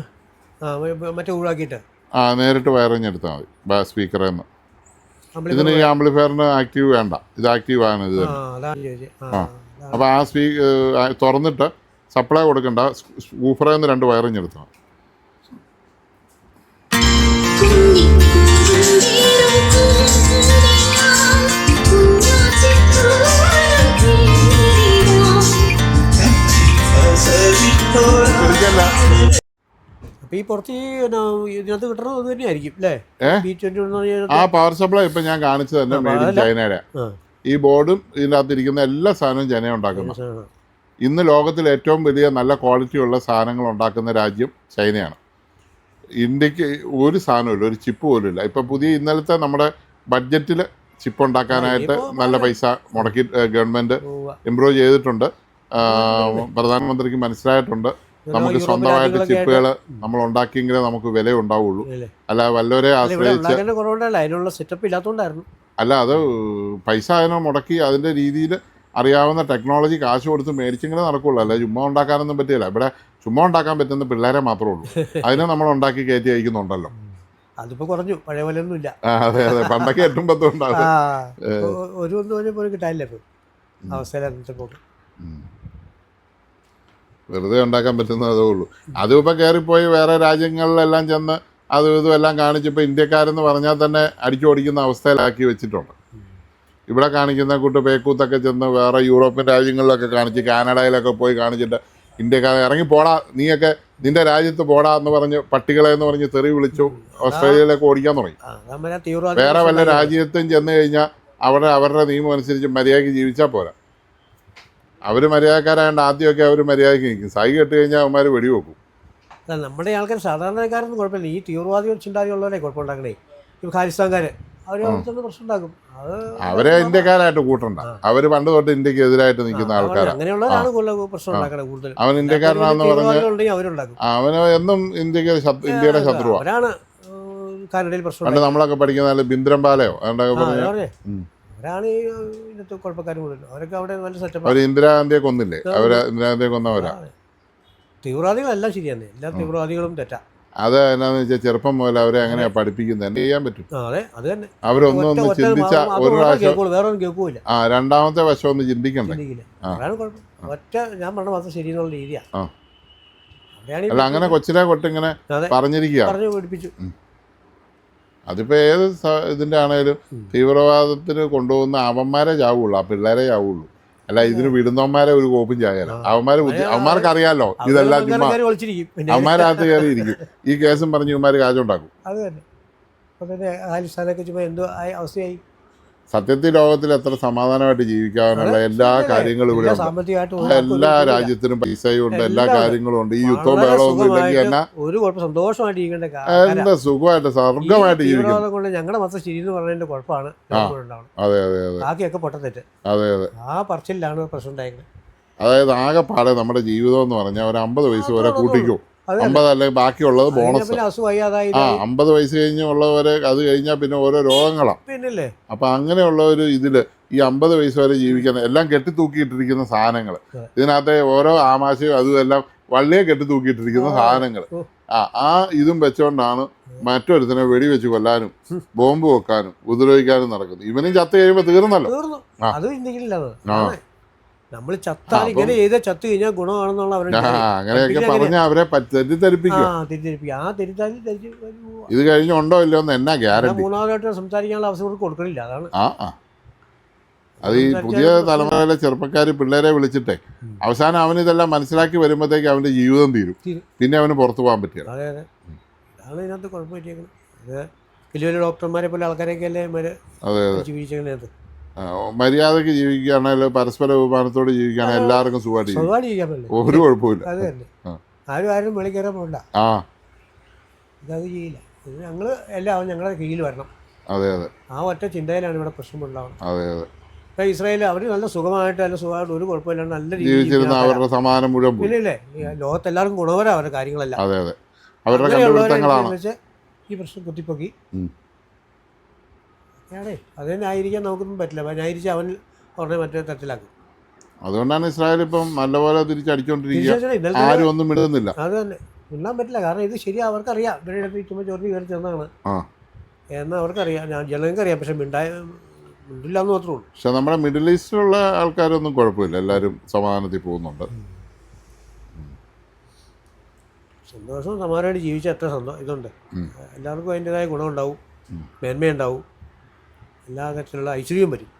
മറ്റേ ഒഴിവാക്കിയിട്ട് നേരിട്ട് വയറിഞ്ഞ് എടുത്താൽ മതി സ്പീക്കറിൽ നിന്ന്. ഇതിന് ഈ ആംപ്ലിഫയറിന് ആക്റ്റീവ് വേണ്ട, ഇത് ആക്റ്റീവ് ആണ്. ഇത് അപ്പോൾ ആ തുറന്നിട്ട് സപ്ലൈ കൊടുക്കണ്ട, ഊഫറിൽ നിന്ന് 2 വയറിങ് എടുത്താൽ അപ്പൊ ഈ പുറത്ത് ഇതിനകത്ത് കിട്ടണത് അത് തന്നെയായിരിക്കും അല്ലേ? ആ പവർ സപ്ലൈ ഇപ്പൊ ഞാൻ കാണിച്ചത് തന്നെ മെയ്ഡ് ഇൻ ചൈനയുടെ. ഈ ബോർഡും ഇതിനകത്ത് ഇരിക്കുന്ന എല്ലാ സാധനവും ചൈന ഉണ്ടാക്കുന്നത്. ഇന്ന് ലോകത്തിൽ ഏറ്റവും വലിയ നല്ല ക്വാളിറ്റിയുള്ള സാധനങ്ങൾ ഉണ്ടാക്കുന്ന രാജ്യം ചൈനയാണ്. ഇന്ത്യക്ക് ഒരു സാധനമില്ല, ഒരു ചിപ്പ് പോലും ഇല്ല. ഇപ്പം പുതിയ ഇന്നലത്തെ നമ്മുടെ ബഡ്ജറ്റിൽ ചിപ്പ് ഉണ്ടാക്കാനായിട്ട് നല്ല പൈസ മുടക്കി ഗവൺമെൻറ് ഇമ്പ്രൂവ് ചെയ്തിട്ടുണ്ട്. പ്രധാനമന്ത്രിക്ക് മനസ്സിലായിട്ടുണ്ട് നമുക്ക് സ്വന്തമായിട്ട് ചിപ്പുകൾ നമ്മൾ ഉണ്ടാക്കിയെങ്കിലേ നമുക്ക് വില ഉണ്ടാവുള്ളൂ. അല്ല വല്ലവരെ ആശ്രയിച്ച് അല്ല, അത് പൈസ അതിനെ മുടക്കി അതിൻ്റെ രീതിയിൽ അറിയാവുന്ന ടെക്നോളജി കാശ് കൊടുത്ത് മേടിച്ചെങ്കിലേ നടക്കുള്ളൂ. അല്ല ചുമ്മാ ഉണ്ടാക്കാനൊന്നും പറ്റില്ല. ഇവിടെ ചുമ്മാ ഉണ്ടാക്കാൻ പറ്റുന്ന പിള്ളേരെ മാത്രമേ ഉള്ളൂ. അതിനെ നമ്മൾ ഉണ്ടാക്കി കയറ്റി അയക്കുന്നുണ്ടല്ലോ. അതിപ്പോ കുറഞ്ഞു, പഴയ പോലെ ഒന്നും ഇല്ല. അതെ അതെ, പണ്ടൊക്കെ 8-10 ഉണ്ടാവും. ഒരു കിട്ടാനില്ല അവസ്ഥ. വെറുതെ ഉണ്ടാക്കാൻ പറ്റുന്നത് അതേ ഉള്ളൂ. അതും ഇപ്പം കയറിപ്പോയി വേറെ രാജ്യങ്ങളിലെല്ലാം ചെന്ന് അതും ഇതും എല്ലാം കാണിച്ചപ്പോൾ ഇന്ത്യക്കാരെന്ന് പറഞ്ഞാൽ തന്നെ അടിച്ചോടിക്കുന്ന അവസ്ഥയിലാക്കി വെച്ചിട്ടുണ്ട്. ഇവിടെ കാണിക്കുന്ന കൂട്ട് പേക്കൂത്തൊക്കെ ചെന്ന് വേറെ യൂറോപ്യൻ രാജ്യങ്ങളിലൊക്കെ കാണിച്ച് കാനഡയിലൊക്കെ പോയി കാണിച്ചിട്ട് ഇന്ത്യക്കാരെ ഇറങ്ങി പോടാ, നീയൊക്കെ നിന്റെ രാജ്യത്ത് പോടാ എന്ന് പറഞ്ഞ് പട്ടികളെ എന്ന് പറഞ്ഞ് തെറി വിളിച്ചു ഓസ്ട്രേലിയയിലൊക്കെ ഓടിക്കാൻ തുടങ്ങി. വേറെ വല്ല രാജ്യത്തും ചെന്ന് കഴിഞ്ഞാൽ അവരുടെ നിയമം അനുസരിച്ച് മര്യാദയ്ക്ക് ജീവിച്ചാൽ പോരാ. അവർ മര്യാദക്കാരായതുകൊണ്ട് ആദ്യമൊക്കെ അവർ മര്യാദയ്ക്ക് നിൽക്കും. സൈ കെട്ട് കഴിഞ്ഞാൽ അവന്മാർ വെടിവെക്കും. നമ്മുടെ ആൾക്കാർ സാധാരണക്കാരൊന്നും കുഴപ്പമില്ല. ഈ തീവ്രവാദികൾ ചിന്താതിയുള്ളവരെ കുഴപ്പമുണ്ടാക്കണേ. ഈ ഖാലിസ്ഥാൻകാർ അവർ പ്രശ്നം ഉണ്ടാക്കും. അവരെ ഇന്ത്യക്കാരായിട്ട് കൂട്ടണ്ട. അവർ പണ്ട് തൊട്ട് ഇന്ത്യക്ക് എതിരായിട്ട് നിൽക്കുന്ന ആൾക്കാരാണ്. അങ്ങനെയുള്ളവരാണ് പ്രശ്നം ഉണ്ടാക്കണത് കൂടുതൽ. അവൻ ഇന്ത്യക്കാരനാണെന്ന് പറഞ്ഞ് അവന് എന്നും ഇന്ത്യയുടെ ശത്രുവാണ്. അവരാണ് കാനഡയിൽ പ്രശ്നം. പണ്ട് നമ്മളൊക്കെ പഠിക്കുന്ന ബിന്ദ്രംപാലയോ അതൊക്കെ പറഞ്ഞു അവരാണ് ഈ ഇന്നത്തെ കുഴപ്പക്കാർ കൂടുതൽ. അവരൊക്കെ അവിടെ നല്ല സെറ്റപ്പ്. അവർ ഇന്ദിരാഗാന്ധിയെ കൊന്നില്ലേ? അവര് ഇന്ദിരാഗാന്ധിയെ കൊന്നവരാ. തീവ്രവാദികളെല്ലാം ശരിയാണ്, എല്ലാ തീവ്രവാദികളും തെറ്റാ. അത് എന്നാന്ന് വെച്ചാൽ ചെറുപ്പം മുതൽ അവരെ എങ്ങനെയാ പഠിപ്പിക്കുന്നത്? എന്ത് ചെയ്യാൻ പറ്റും? അവരൊന്നും ചിന്തിച്ച ഒരു പ്രാവശ്യം വേറൊന്നും കേൾക്കൂല. രണ്ടാമത്തെ വശം ഒന്ന് ചിന്തിക്കണ്ടേ? അതാണ് കുഴപ്പം. ഒറ്റ ഞാൻ പറഞ്ഞ മാത്രം ശരിയെന്നുള്ള രീതിയാണ്. അല്ല അങ്ങനെ കൊച്ചിലെ കൊട്ടിങ്ങനെ പറഞ്ഞിരിക്കുക. പറഞ്ഞു പഠിപ്പിച്ചു. അതിപ്പോൾ ഏത് ഇതിൻ്റെ ആണേലും തീവ്രവാദത്തിന് കൊണ്ടുപോകുന്ന അവന്മാരെ ചാവുള്ളൂ, ആ പിള്ളേരെ ചാവുള്ളൂ. അല്ല ഇതിന് വിടുന്നവന്മാരെ ഒരു കോപ്പും ചായല്ല. അവന്മാർക്ക് അറിയാലോ ഇതെല്ലാം ചുമ്മാ അവന്മാരകത്ത് കയറിയിരിക്കും. ഈ കേസും പറഞ്ഞ് ഇവന്മാർ കാശുണ്ടാക്കും. അത് തന്നെ ചുമ്മാ എന്തോ അവസ്ഥയായി. സത്യത്തിൽ ലോകത്തിൽ എത്ര സമാധാനമായിട്ട് ജീവിക്കാനുള്ള എല്ലാ കാര്യങ്ങളും ഇവിടെ ഉണ്ട്. എല്ലാ രാജ്യത്തിനും പൈസയും ഉണ്ട്, എല്ലാ കാര്യങ്ങളും ഉണ്ട്. ഈ യുദ്ധവും വേളമൊന്നും ഇല്ലെങ്കിൽ എന്നാ ഒരു കുഴപ്പം സന്തോഷമായിട്ട് ജീവിക്കേണ്ട എന്താ സുഖമായിട്ട് സ്വർഗമായിട്ട് ജീവിക്കണം. ഞങ്ങളുടെ മൊത്തം ശരി എന്ന് പറഞ്ഞതിന്റെ കുഴപ്പമാണ്. അതെ അതെ അതെ, ബാക്കിയൊക്കെ പൊട്ടത്തെറ്റ്. അതെ അതെ, ആ പറച്ചിലാണ് പ്രശ്നം ഉണ്ടായിരുന്നത്. അതായത് ആകെപ്പാടെ നമ്മുടെ ജീവിതം എന്ന് പറഞ്ഞാൽ ഒരു 50 വയസ്സ് വരെ കൂട്ടിക്കും. 50 അല്ലെങ്കിൽ ബാക്കിയുള്ളത് ബോണസ്. 50 വയസ്സ് കഴിഞ്ഞുള്ളവരെ അത് കഴിഞ്ഞാൽ പിന്നെ ഓരോ രോഗങ്ങളാണ്. പിന്നല്ലേ. അപ്പം അങ്ങനെയുള്ള ഒരു ഇതില് ഈ 50 വയസ്സ് വരെ ജീവിക്കുന്ന എല്ലാം കെട്ടിത്തൂക്കിയിട്ടിരിക്കുന്ന സാധനങ്ങൾ, ഇതിനകത്തെ ഓരോ ആമാശയും അതും എല്ലാം വള്ളിയെ കെട്ടിത്തൂക്കിയിട്ടിരിക്കുന്ന സാധനങ്ങൾ. ആ ഇതും വെച്ചോണ്ടാണ് മറ്റൊരുത്തനെ വെടിവെച്ച് കൊല്ലാനും ബോംബ് വെക്കാനും ഉപദ്രവിക്കാനും നടക്കുന്നത്. ഇവനും ചത്ത് കഴിയുമ്പോൾ തീർന്നല്ലോ. നമ്മൾ ചത്താൽ ഇങ്ങനെ ചെയ്ത ചത്ത് കഴിഞ്ഞാൽ ഗുണമാണെന്നുള്ള അങ്ങനെയൊക്കെ പറഞ്ഞ അവരെ തെറ്റിദ്ധരിപ്പിക്കും. ഇത് കഴിഞ്ഞുണ്ടോ ഇല്ലോ എന്ന് എന്നാ ഗ്യാരണ്ടി? മൂന്നാമതായിട്ട് സംസാരിക്കാനുള്ള അവസരം കൊടുക്കണില്ല. അതാണ് അത് ഈ പുതിയ തലമുറയിലെ ചെറുപ്പക്കാർ പിള്ളേരെ വിളിച്ചിട്ടേ അവസാനം അവനിതെല്ലാം മനസ്സിലാക്കി വരുമ്പോഴത്തേക്ക് അവന്റെ ജീവിതം തീരും. പിന്നെ അവന് പുറത്തു പോകാൻ പറ്റില്ല. അതെ അതെ, അതാണ് ഇതിനകത്ത് കുഴപ്പം പറ്റിയേക്കുന്നത്. അത് വലിയ വലിയ ഡോക്ടർമാരെ പോലെ ആൾക്കാരെയൊക്കെ അല്ലേ ജീവിച്ചേക്കുന്നത്. മര്യാദക്ക് ജീവിക്കുകയാണെങ്കിൽ പരസ്പര ബഹുമാനത്തോട് ജീവിക്കുകയാണെങ്കിൽ എല്ലാവർക്കും സുഖമായിട്ട് ജീവിക്കാൻ ഒരു കുഴപ്പമില്ല. അത് തന്നെ, ആരും വെളി കയറാൻ പോകണ്ട. ഇതത് ചെയ്യില്ല. ഇത് ഞങ്ങൾ എല്ലാം ഞങ്ങളുടെ കീഴിൽ വരണം. അതെ അതെ, ആ ഒറ്റ ചിന്തയിലാണ് ഇവിടെ പ്രശ്നമുണ്ടാവുന്നത്. അതെ അതെ, ഇപ്പം ഇസ്രായേൽ അവർ നല്ല സുഖമായിട്ട് ഒരു കുഴപ്പമില്ലാണ്ട് നല്ല രീതിയിൽ അവരുടെ സമാധാനം മുഴുവൻ പിന്നല്ലേ ലോകത്തെല്ലാവർക്കും ഗുണകരമാണ് അവരുടെ കാര്യങ്ങളെല്ലാം. അതെ അതെ, അവരുടെ കണ്ടുപിടുത്തങ്ങളാണ് ഈ പ്രശ്നം കുത്തിപ്പൊക്കി. അത് ന്യായീകരിക്കാൻ നമുക്കൊന്നും പറ്റില്ല. ന്യായീകരിച്ച് അവൻ അവരുടെ മറ്റേ തരത്തിലാക്കും. അതുകൊണ്ടാണ് ഇസ്രായേൽ ഇപ്പം നല്ലപോലെ തിരിച്ചടിച്ചോണ്ടിരിക്കുക. ആരും ഒന്നും ഇടുന്നില്ല. അത് തന്നെ മിണ്ടാൻ പറ്റില്ല. കാരണം ഇത് ശരിയാ, അവർക്കറിയാം. ഇവരുടെ അടുത്ത് ചുമ്മാ ചോർന്ന് കയറി ചെന്നാണ് എന്നാൽ അവർക്കറിയാം, ജനങ്ങൾക്കറിയാം. പക്ഷെ മിണ്ടില്ല എന്ന് മാത്രമേ ഉള്ളൂ. പക്ഷെ നമ്മുടെ മിഡിൽ ഈസ്റ്റിലുള്ള ആൾക്കാരൊന്നും കുഴപ്പമില്ല, എല്ലാവരും സമാധാനത്തിൽ പോകുന്നുണ്ട്. സന്തോഷവും സമാനമായിട്ട് ജീവിച്ചാൽ എത്ര ഇതുണ്ട്. എല്ലാവർക്കും അതിൻ്റെതായ ഗുണമുണ്ടാവും, മേന്മയുണ്ടാവും, എല്ലാ തരത്തിലുള്ള ഐശ്വര്യവും വരും.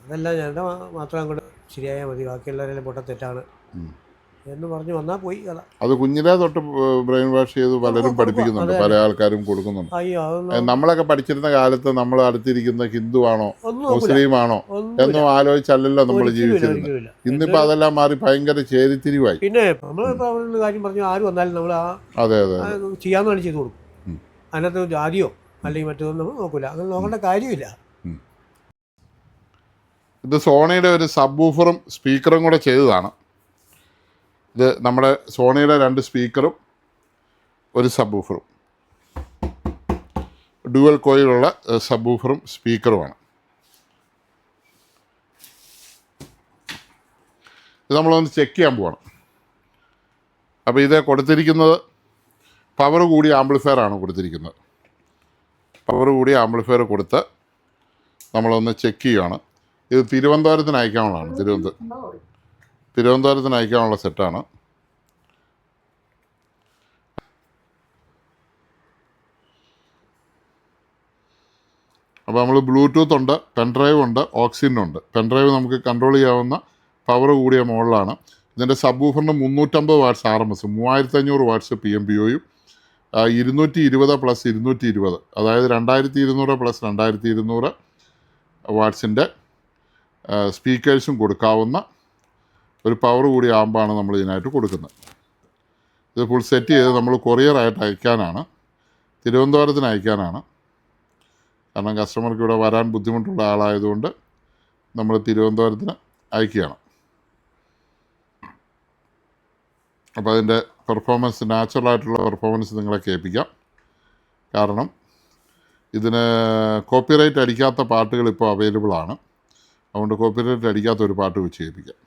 അതെല്ലാം ഞങ്ങളുടെ മാത്രം അങ്ങോട്ട് ശരിയായാൽ മതി, ബാക്കിയുള്ളവരെല്ലാം പൊട്ടത്തെറ്റാണ് എന്ന് പറഞ്ഞ് വന്നാൽ പോയി കഥ. അത് കുഞ്ഞിലേ തൊട്ട് ബ്രെയിൻ വാഷ് ചെയ്ത് പലരും പഠിപ്പിക്കുന്നുണ്ട്, പല ആൾക്കാരും കൊടുക്കുന്നുണ്ട്. അയ്യോ അതൊന്നും നമ്മളൊക്കെ പഠിച്ചിരുന്ന കാലത്ത് നമ്മൾ അടുത്തിരിക്കുന്ന ഹിന്ദു ആണോ ഒന്നും മുസ്ലിം ആണോ എന്നും ആലോചിച്ചല്ലല്ലോ നമ്മൾ ജീവിച്ചിരുന്നത്. ഒരിക്കലുമില്ല. ഇന്നിപ്പോൾ അതെല്ലാം മാറി ഭയങ്കര ചേരിത്തിരിവായി. പിന്നെ നമ്മളിപ്പോൾ അവരുടെ കാര്യം പറഞ്ഞു ആര് വന്നാലും നമ്മൾ അതെ അതെ ചെയ്യാമെന്നാണ് ചെയ്ത് കൊടുക്കും. അതിനകത്ത് ജാതിയോ അല്ലെങ്കിൽ മറ്റൊന്നും നമ്മൾ നോക്കില്ല, അങ്ങനെ നോക്കേണ്ട കാര്യമില്ല. ഇത് സോണിയുടെ ഒരു സബ് വൂഫറും സ്പീക്കറും കൂടെ ചെയ്തതാണ്. ഇത് നമ്മുടെ സോണിയുടെ 2 സ്പീക്കറും ഒരു സബ് വൂഫറും, ഡ്യുവൽ കോയിലുള്ള സബ് വൂഫറും സ്പീക്കറുമാണ്. ഇത് നമ്മളൊന്ന് ചെക്ക് ചെയ്യാൻ പോവാണ്. അപ്പോൾ ഇത് കൊടുത്തിരിക്കുന്നത് പവർ കൂടിയ ആംപ്ലിഫയറാണ് കൊടുത്തിരിക്കുന്നത്. പവർ കൂടിയ ആംപ്ലിഫയർ കൊടുത്ത് നമ്മളൊന്ന് ചെക്ക് ചെയ്യുകയാണ്. ഇത് തിരുവനന്തപുരത്തിന് അയക്കാനുള്ളതാണ്. തിരുവനന്തപുരത്തിന് അയക്കാനുള്ള സെറ്റാണ്. അപ്പോൾ നമ്മൾ ബ്ലൂടൂത്ത് ഉണ്ട്, പെൻഡ്രൈവ് ഉണ്ട്, ഓക്സിജനുണ്ട്. പെൻഡ്രൈവ് നമുക്ക് കൺട്രോൾ ചെയ്യാവുന്ന പവർ കൂടിയ മോഡലാണ്. ഇതിൻ്റെ സബ് വൂഫറിന് 350 വാട്ട്സ് RMS, 3500 വാട്ട്സ് PMPOയും 220 പ്ലസ് 220, അതായത് 2200 പ്ലസ് 2200 വാട്ട്സിൻ്റെ സ്പീക്കേഴ്സും കൊടുക്കാവുന്ന ഒരു പവർ കൂടിയ ആമ്പാണ് നമ്മൾ ഇതിനായിട്ട് കൊടുക്കുന്നത്. ഇത് ഫുൾ സെറ്റ് ചെയ്ത് നമ്മൾ കൊറിയറായിട്ട് അയക്കാനാണ്, തിരുവനന്തപുരത്തിന് അയക്കാനാണ്. കാരണം കസ്റ്റമർക്ക് ഇവിടെ വരാൻ ബുദ്ധിമുട്ടുള്ള ആളായതുകൊണ്ട് നമ്മൾ തിരുവനന്തപുരത്തിന് അയക്കുകയാണ്. അപ്പോൾ അതിൻ്റെ പെർഫോമൻസ്, നാച്ചുറലായിട്ടുള്ള പെർഫോമൻസ് നിങ്ങളെ കേൾപ്പിക്കാം. കാരണം ഇതിന് കോപ്പിറൈറ്റ് അടിക്കാത്ത പാട്ടുകൾ ഇപ്പോൾ അവൈലബിൾ ആണ്. അതുകൊണ്ട് കോപ്പിറൈറ്റ് അടിക്കാത്ത ഒരു പാട്ട് വെച്ച് കേൾപ്പിക്കാം.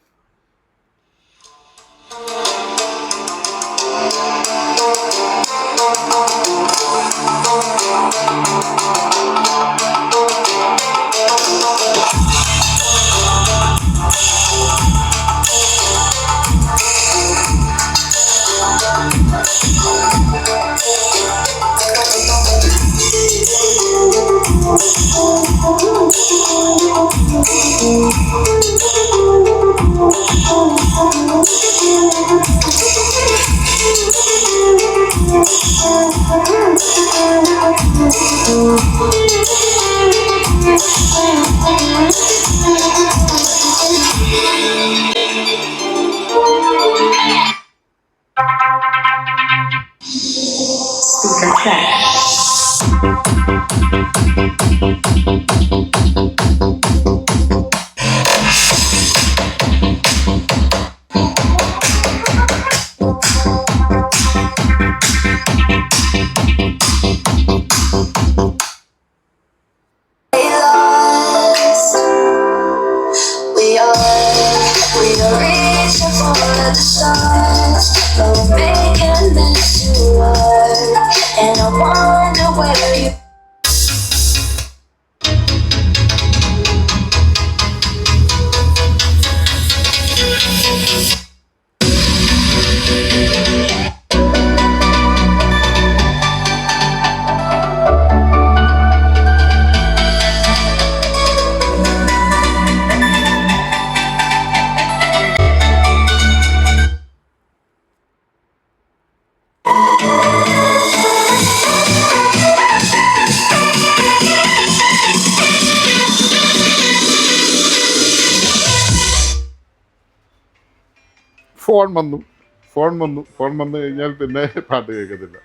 ഫോൺ വന്നു കഴിഞ്ഞാൽ പിന്നെ പാട്ട് കേൾക്കത്തില്ല.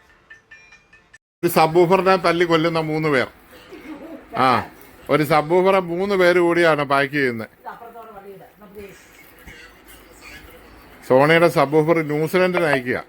ഒരു സബ് വൂഫറിനെ തല്ലി കൊല്ലുന്ന 3 പേർ. ഒരു സബ് വൂഫറെ 3 പേര് കൂടിയാണ് പാക്ക് ചെയ്യുന്നത്. സോണിയുടെ സബ് വൂഫർ ന്യൂസിലൻഡിന് അയക്കുക.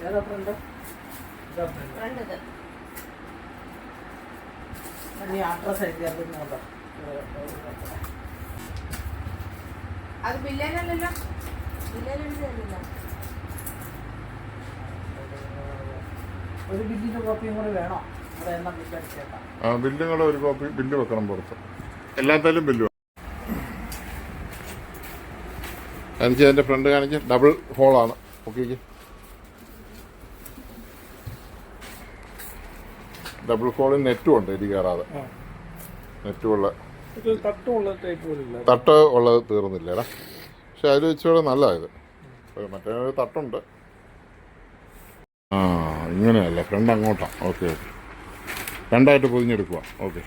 ഏതാ ഫ്രണ്ട്? നീ അഡ്രസ് എഴുതിയാൽ അത് ബില്ലേനല്ലല്ലോ, ബില്ലേനെഴുതിയല്ലോ. ഒരു ബില്ലിൻ്റെ കോപ്പിയും കൂടി വേണോ? അവിടെ എണ്ണം ബില്ലടിച്ചേക്കാം. ബില്ലുകൾ ഒരു കോപ്പി ബില്ല് വെക്കണം പുറത്ത്. എല്ലാത്തിലും ബില്ല് വേണം. കാണിച്ച് എൻ്റെ ഫ്രണ്ട് കാണിച്ച് ഡബിൾ ഹോളാണ്. ഓക്കെ, ഡബിൾ ഹോളിൽ നെറ്റും ഉണ്ട്, ഇടി കയറാതെ. നെറ്റുമുള്ള തട്ട് ഉള്ളത് തീർന്നില്ലേടാ, പക്ഷെ അതിൽ വെച്ചോടെ നല്ലതായത്. മറ്റേ തട്ടുണ്ട്. ഇങ്ങനെയല്ല, ഫ്രണ്ട് അങ്ങോട്ടാണ്. ഓക്കെ, രണ്ടായിട്ട് പൊതിഞ്ഞെടുക്കുക. ഓക്കെ,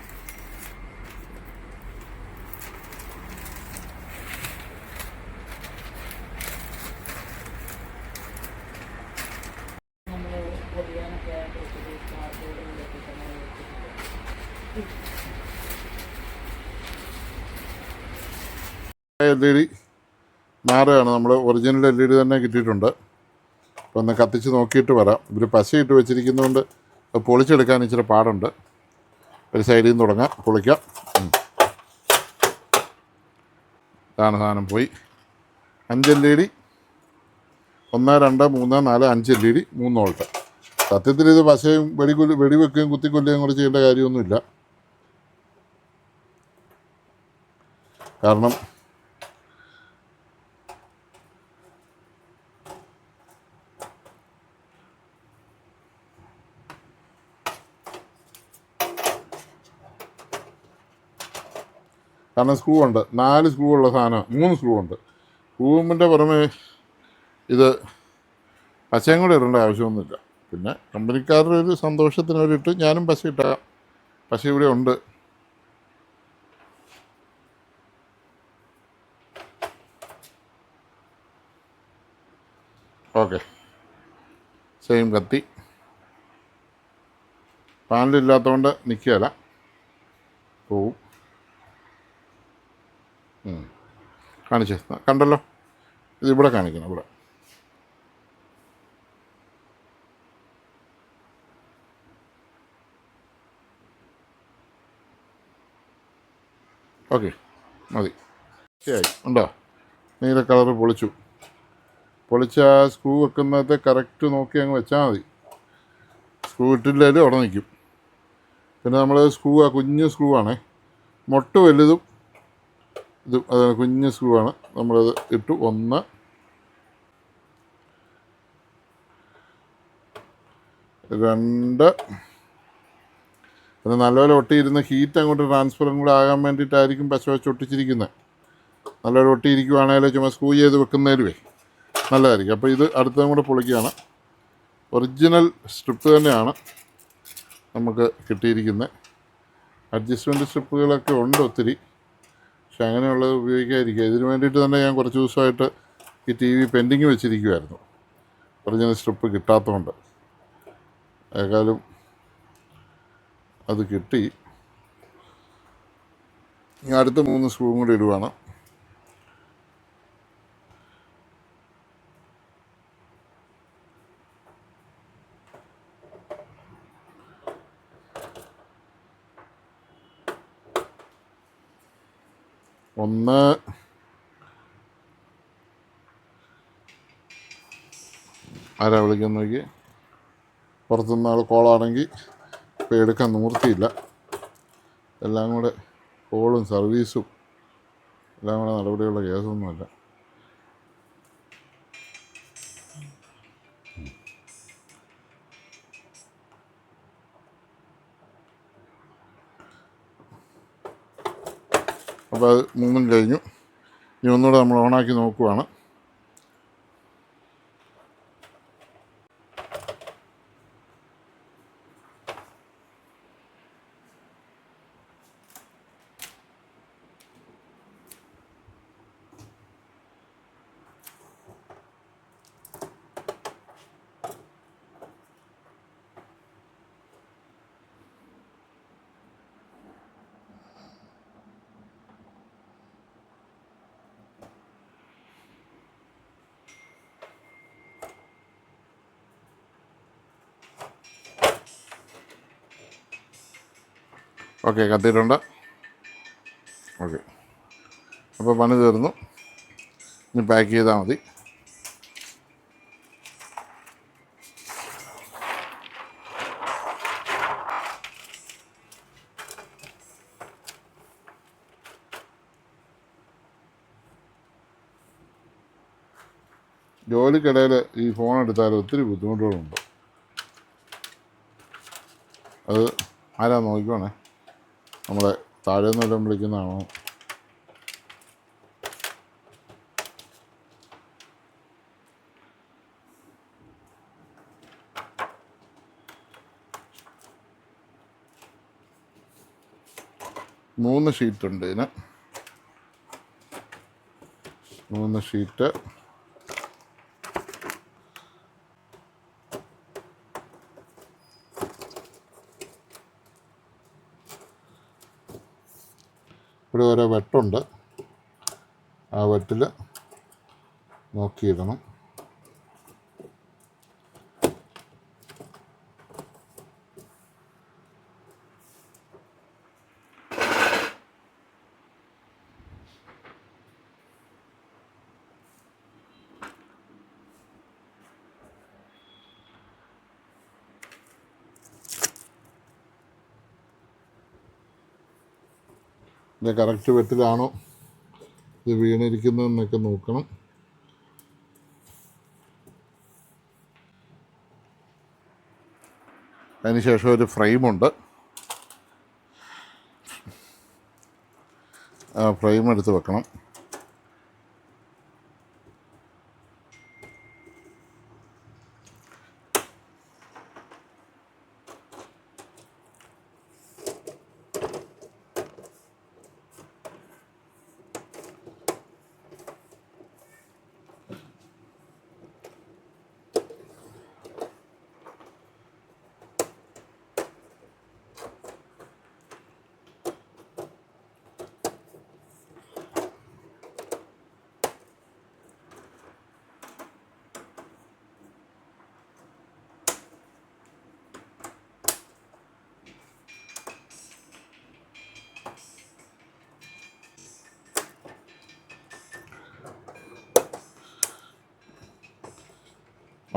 LED മാറുകയാണ്. നമ്മൾ ഒറിജിനൽ LED തന്നെ കിട്ടിയിട്ടുണ്ട്. അപ്പോൾ ഒന്ന് കത്തിച്ച് നോക്കിയിട്ട് വരാം. ഇവർ പശയിട്ട് വെച്ചിരിക്കുന്നതുകൊണ്ട് അത് പൊളിച്ചെടുക്കാൻ ഇച്ചിരി പാടുണ്ട്. ഒരു സൈഡിൽ നിന്ന് തുടങ്ങാം, പൊളിക്കാം. ഇതാണ് സാധനം പോയി. 5 LED, 1, 2, 3, 4, 5 LED, 3 വോൾട്ട്. സത്യത്തിൽ ഇത് പശയും വെടിവെക്കുകയും കുത്തിക്കൊല്ലുകയും കൂടെ ചെയ്യേണ്ട കാര്യമൊന്നുമില്ല. കാരണം സ്ക്രൂ ഉണ്ട്. 4 സ്ക്രൂ ഉള്ള സാധനം, 3 സ്ക്രൂ ഉണ്ട്. സ്ക്രൂവിൻ്റെ പുറമെ ഇത് പശയും കൂടെ ഇടേണ്ട ആവശ്യമൊന്നുമില്ല. പിന്നെ കമ്പനിക്കാരുടെ ഒരു സന്തോഷത്തിന് വേണ്ടിയിട്ട് ഞാനും പശ ഇട്ടാം. പശ ഇവിടെ ഉണ്ട്. ഓക്കെ, സെയിം കത്തി. പാനലില്ലാത്തതുകൊണ്ട് നിൽക്കുകയില്ല, പോവും. കാണിച്ചേ, കണ്ടല്ലോ. ഇതിവിടെ കാണിക്കണം, ഇവിടെ. ഓക്കെ, മതി. ശരിയായി, ഉണ്ടോ? നീല കളറ് പൊളിച്ചു. പൊളിച്ച സ്ക്രൂ വെക്കുന്നത് കറക്റ്റ് നോക്കി അങ്ങ് വെച്ചാൽ മതി. സ്ക്രൂ ഇട്ടില്ലാലും അവിടെ നിൽക്കും. പിന്നെ നമ്മൾ സ്ക്രൂ, കുഞ്ഞ് സ്ക്രൂ ആണേ, മൊട്ട് വലുതും ഇത് അതാണ്, കുഞ്ഞ് സ്ക്രൂ ആണ്. നമ്മളത് ഇട്ടു. 1, 2. പിന്നെ നല്ലപോലെ ഒട്ടിയിരുന്ന ഹീറ്റ് അങ്ങോട്ട് ട്രാൻസ്ഫറും കൂടെ ആകാൻ വേണ്ടിയിട്ടായിരിക്കും പശ വെച്ച് ഒട്ടിച്ചിരിക്കുന്നത്. നല്ലപോലെ ഒട്ടിയിരിക്കുവാണെങ്കിൽ ചുമ്മാ സ്ക്രൂ ചെയ്ത് വെക്കുന്നതിലുവേ നല്ലതായിരിക്കും. അപ്പോൾ ഇത് അടുത്തതും കൂടെ പൊളിക്കുകയാണ്. ഒറിജിനൽ സ്ട്രിപ്പ് തന്നെയാണ് നമുക്ക് കിട്ടിയിരിക്കുന്നത്. അഡ്ജസ്റ്റ്മെൻറ്റ് സ്ട്രിപ്പുകളൊക്കെ ഉണ്ട് ഒത്തിരി, പക്ഷെ അങ്ങനെയുള്ളത് ഉപയോഗിക്കാതിരിക്കുക. ഇതിന് വേണ്ടിയിട്ട് തന്നെ ഞാൻ കുറച്ച് ദിവസമായിട്ട് ഈ TV പെൻഡിങ് വെച്ചിരിക്കുമായിരുന്നു, ഒറിജിനൽ സ്ട്രിപ്പ് കിട്ടാത്തതുകൊണ്ട്. ഏതായാലും അത് കിട്ടി. ഇനി അടുത്ത 3 സ്ക്രൂവും കൂടി ഇടുവാണ്. ഒന്ന്, ആരാ വിളിക്കാൻ നോക്കി? പുറത്തുനിന്ന് ആൾ കോളാണെങ്കിൽ ഇപ്പോൾ എടുക്കാൻ നിവൃത്തിയില്ല. എല്ലാം കൂടെ കോളും സർവീസും എല്ലാം കൂടെ നടപടിയുള്ള കേസൊന്നുമല്ല. അപ്പോൾ അത് 3 കഴിഞ്ഞു. ഇനി ഒന്നുകൂടെ നമ്മൾ ഓണാക്കി നോക്കുവാണ്. ഓക്കെ, കത്തിയിട്ടുണ്ട്. ഓക്കെ, അപ്പോൾ പണി തീർന്നു. ഇനി പാക്ക് ചെയ്താൽ മതി. ജോലിക്കിടയിൽ ഈ ഫോൺ എടുത്താൽ ഒത്തിരി ബുദ്ധിമുട്ടുകളുണ്ട്. അത് ആരാ നോക്കിക്കോണേ, നമ്മളെ താഴെ നിന്ന് വല്ലതും വിളിക്കുന്നതാണോ? മൂന്ന് ഷീറ്റുണ്ട് ഇതിന്. 3 ഷീറ്റ്. ഇവിടെ ഓരോ വെട്ടുണ്ട്, ആ വെട്ടിൽ നോക്കിയിടണം. ഇത് കറക്റ്റ് വെട്ടിലാണോ ഇത് വീണിരിക്കുന്നതെന്നൊക്കെ നോക്കണം. അതിനുശേഷം ഒരു ഫ്രെയിമുണ്ട്, ആ ഫ്രെയിം എടുത്ത് വെക്കണം.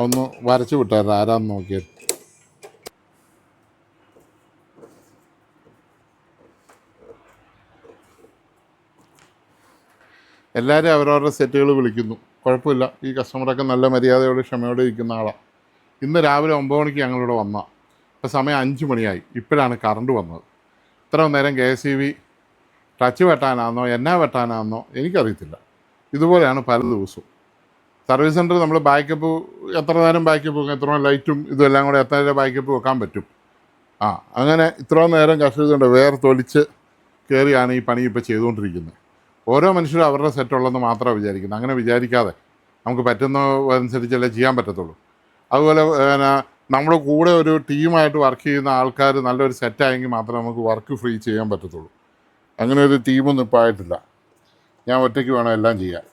ഒന്ന് വരച്ച് വിട്ടായിരുന്നു, ആരാന്ന് നോക്കിയത്. എല്ലാവരും അവരവരുടെ സെറ്റുകൾ വിളിക്കുന്നു, കുഴപ്പമില്ല. ഈ കസ്റ്റമറൊക്കെ നല്ല മര്യാദയോടെ ക്ഷമയോടെ ഇരിക്കുന്ന ആളാണ്. ഇന്ന് രാവിലെ 9 മണിക്ക് ഞങ്ങളിവിടെ വന്നാൽ ഇപ്പോൾ സമയം 5 മണിയായി, ഇപ്പോഴാണ് കറണ്ട് വന്നത്. ഇത്ര നേരം KSEB ടച്ച് വെട്ടാനാണെന്നോ എന്നാ വെട്ടാനാണെന്നോ എനിക്കറിയത്തില്ല. ഇതുപോലെയാണ് പല ദിവസവും. സർവീസ് സെൻറ്റർ നമ്മൾ ബാക്കപ്പ് എത്ര നേരം ബാക്കപ്പ് വെക്കാം, എത്ര ലൈറ്റും ഇതെല്ലാം കൂടെ എത്ര നേരം ബാക്കപ്പ് വെക്കാൻ പറ്റും. അങ്ങനെ ഇത്ര നേരം കഷ്ടപ്പെട്ടുണ്ട് വേർത്തൊലിച്ച് കയറിയാണ് ഈ പണി ഇപ്പോൾ ചെയ്തുകൊണ്ടിരിക്കുന്നത്. ഓരോ മനുഷ്യരും അവരുടെ സെറ്റുള്ളതെന്ന് മാത്രമാണ് വിചാരിക്കുന്നത്. അങ്ങനെ വിചാരിക്കാതെ നമുക്ക് പറ്റുന്നതനുസരിച്ചല്ലേ ചെയ്യാൻ പറ്റത്തുള്ളൂ. അതുപോലെ നമ്മുടെ കൂടെ ഒരു ടീമായിട്ട് വർക്ക് ചെയ്യുന്ന ആൾക്കാർ നല്ലൊരു സെറ്റായെങ്കിൽ മാത്രമേ നമുക്ക് വർക്ക് ഫ്രീ ചെയ്യാൻ പറ്റത്തുള്ളൂ. അങ്ങനെ ഒരു ടീമൊന്നും ഇപ്പോൾ ആയിട്ടില്ല. ഞാൻ ഒറ്റയ്ക്ക് വേണം എല്ലാം ചെയ്യാൻ.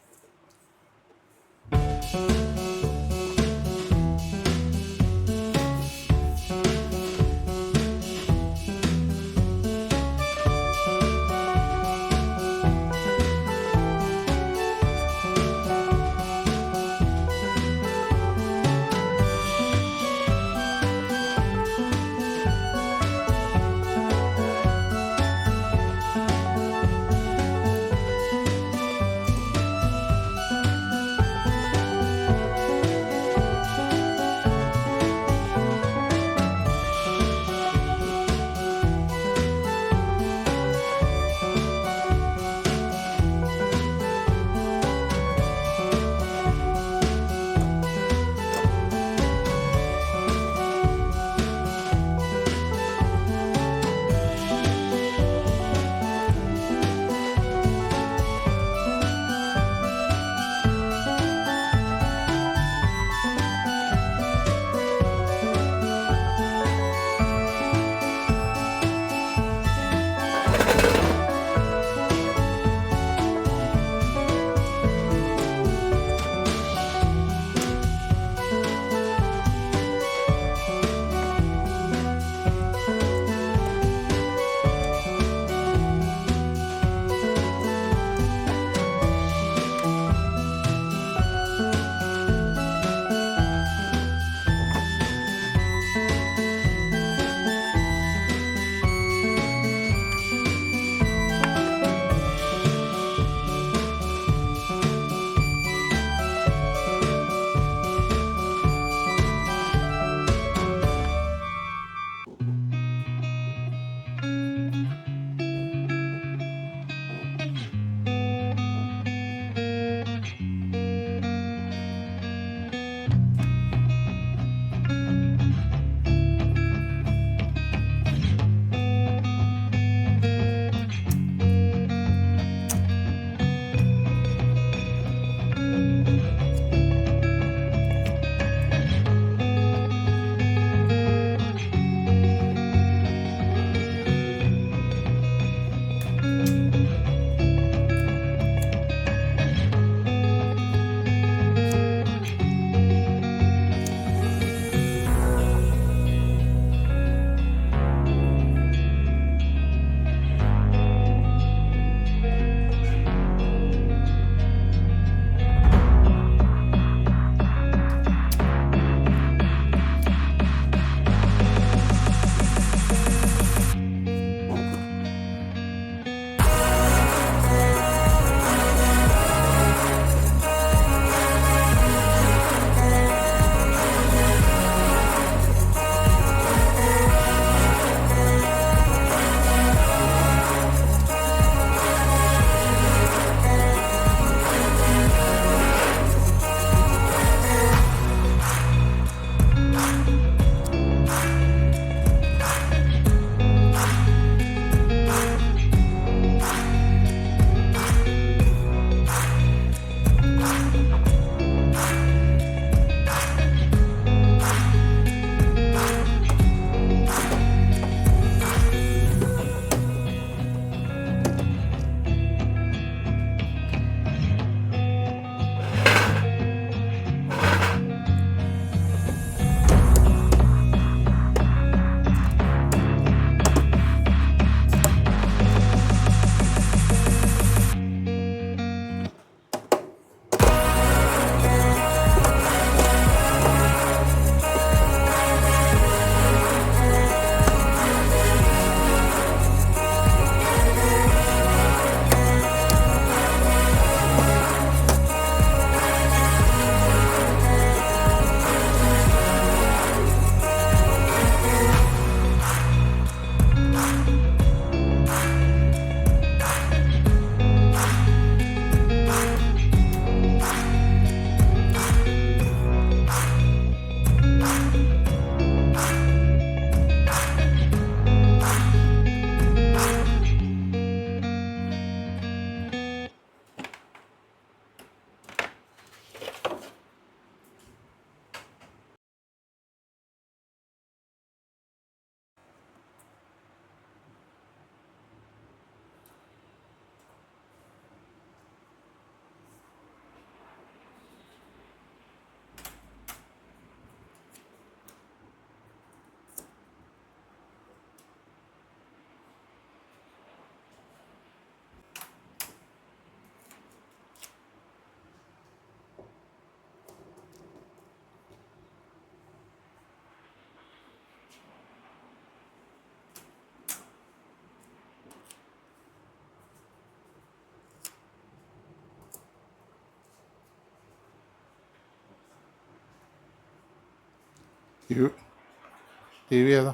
ടി വി ഏതാ?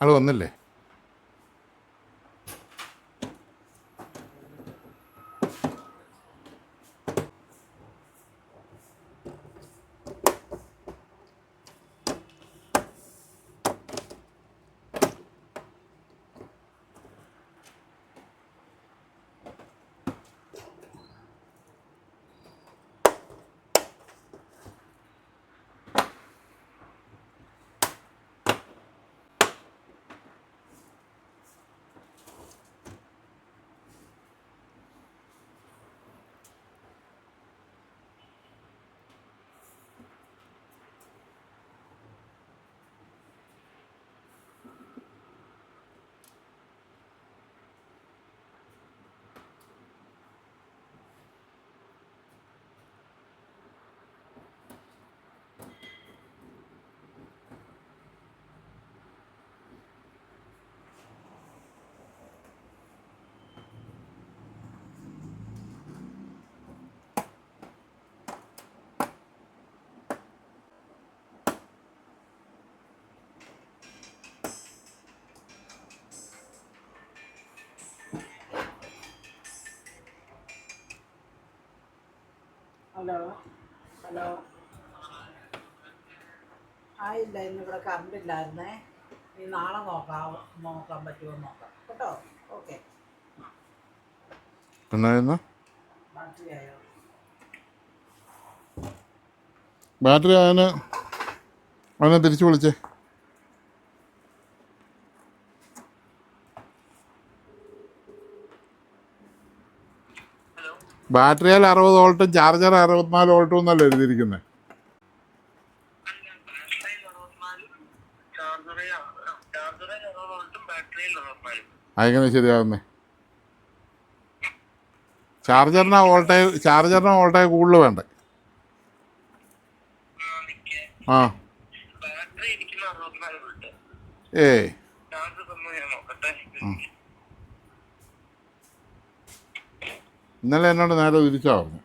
ആൾ വന്നില്ലേ? ഹലോ ഹലോ ആയില്ല, ഇന്നിവിടെ കറണ്ട് ഇല്ലായിരുന്നേ. നീ നാളെ നോക്കാൻ പറ്റുമോ നോക്കാം കേട്ടോ. ഓക്കെ. എന്നായിരുന്നു ബാറ്ററി ആയോ? ബാറ്ററി അവനെ തിരിച്ചു വിളിച്ചേ. ബാറ്ററിയിൽ 60 വോൾട്ടും ചാർജർ 64 വോൾട്ടും എന്നല്ല എഴുതിയിരിക്കുന്നത്. അതെങ്ങനെ ശരിയാകുന്നേ? ചാർജറിന് വോൾട്ടേജ് കൂടുതൽ വേണ്ടേ? ആ ഏയ് ഇന്നലെ എന്നോട് നേരെ തിരിച്ചാ പറഞ്ഞു.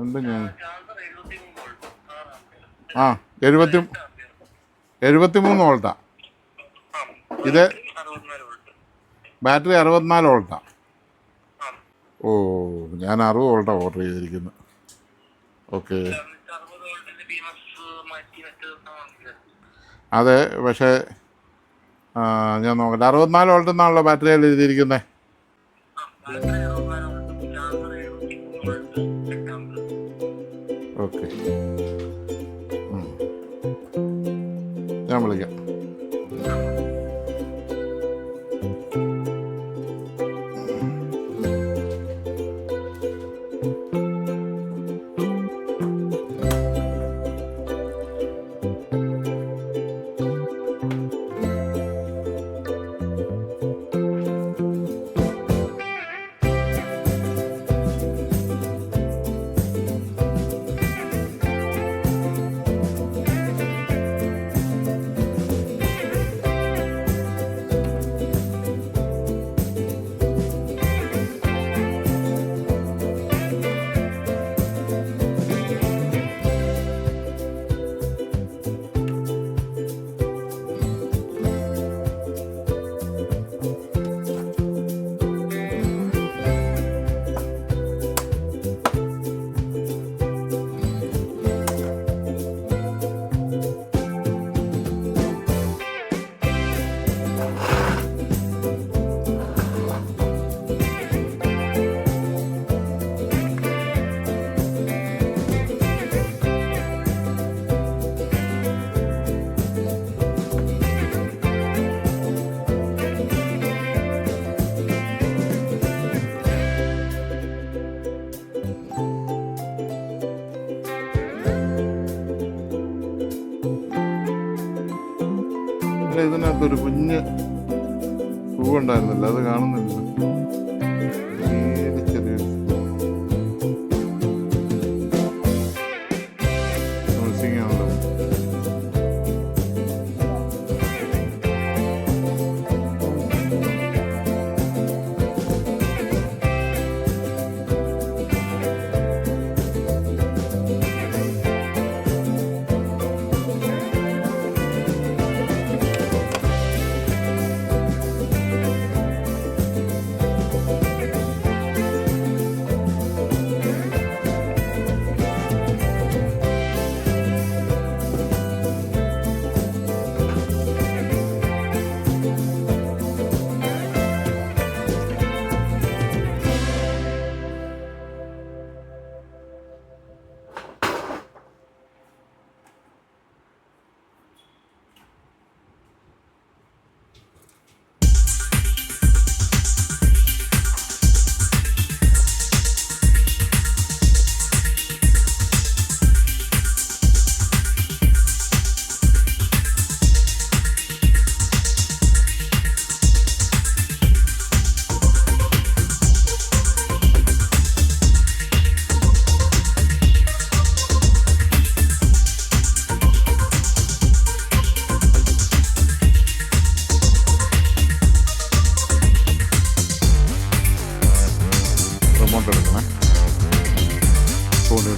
ഉണ്ട് ഞാൻ 73 വോൾട്ടാ. ഇത് ബാറ്ററി 64 വോൾട്ടാ. ഓ, ഞാൻ 60 വോൾട്ടാണ് ഓർഡർ ചെയ്തിരിക്കുന്നത്. ഓക്കെ. അതെ, പക്ഷേ ഞാൻ നോക്കട്ടെ. 64 വോൾട്ട് എന്നാണല്ലോ ബാറ്ററിയിൽ എഴുതിയിരിക്കുന്നത്. ഓക്കെ, ഞാൻ വിളിക്കാം. ഇതിനകത്തൊരു കുഞ്ഞ് പൂവുണ്ടായിരുന്നില്ല, അത് കാണുന്നില്ല. ചെറിയ ആണല്ലോ. ഫോണിൽ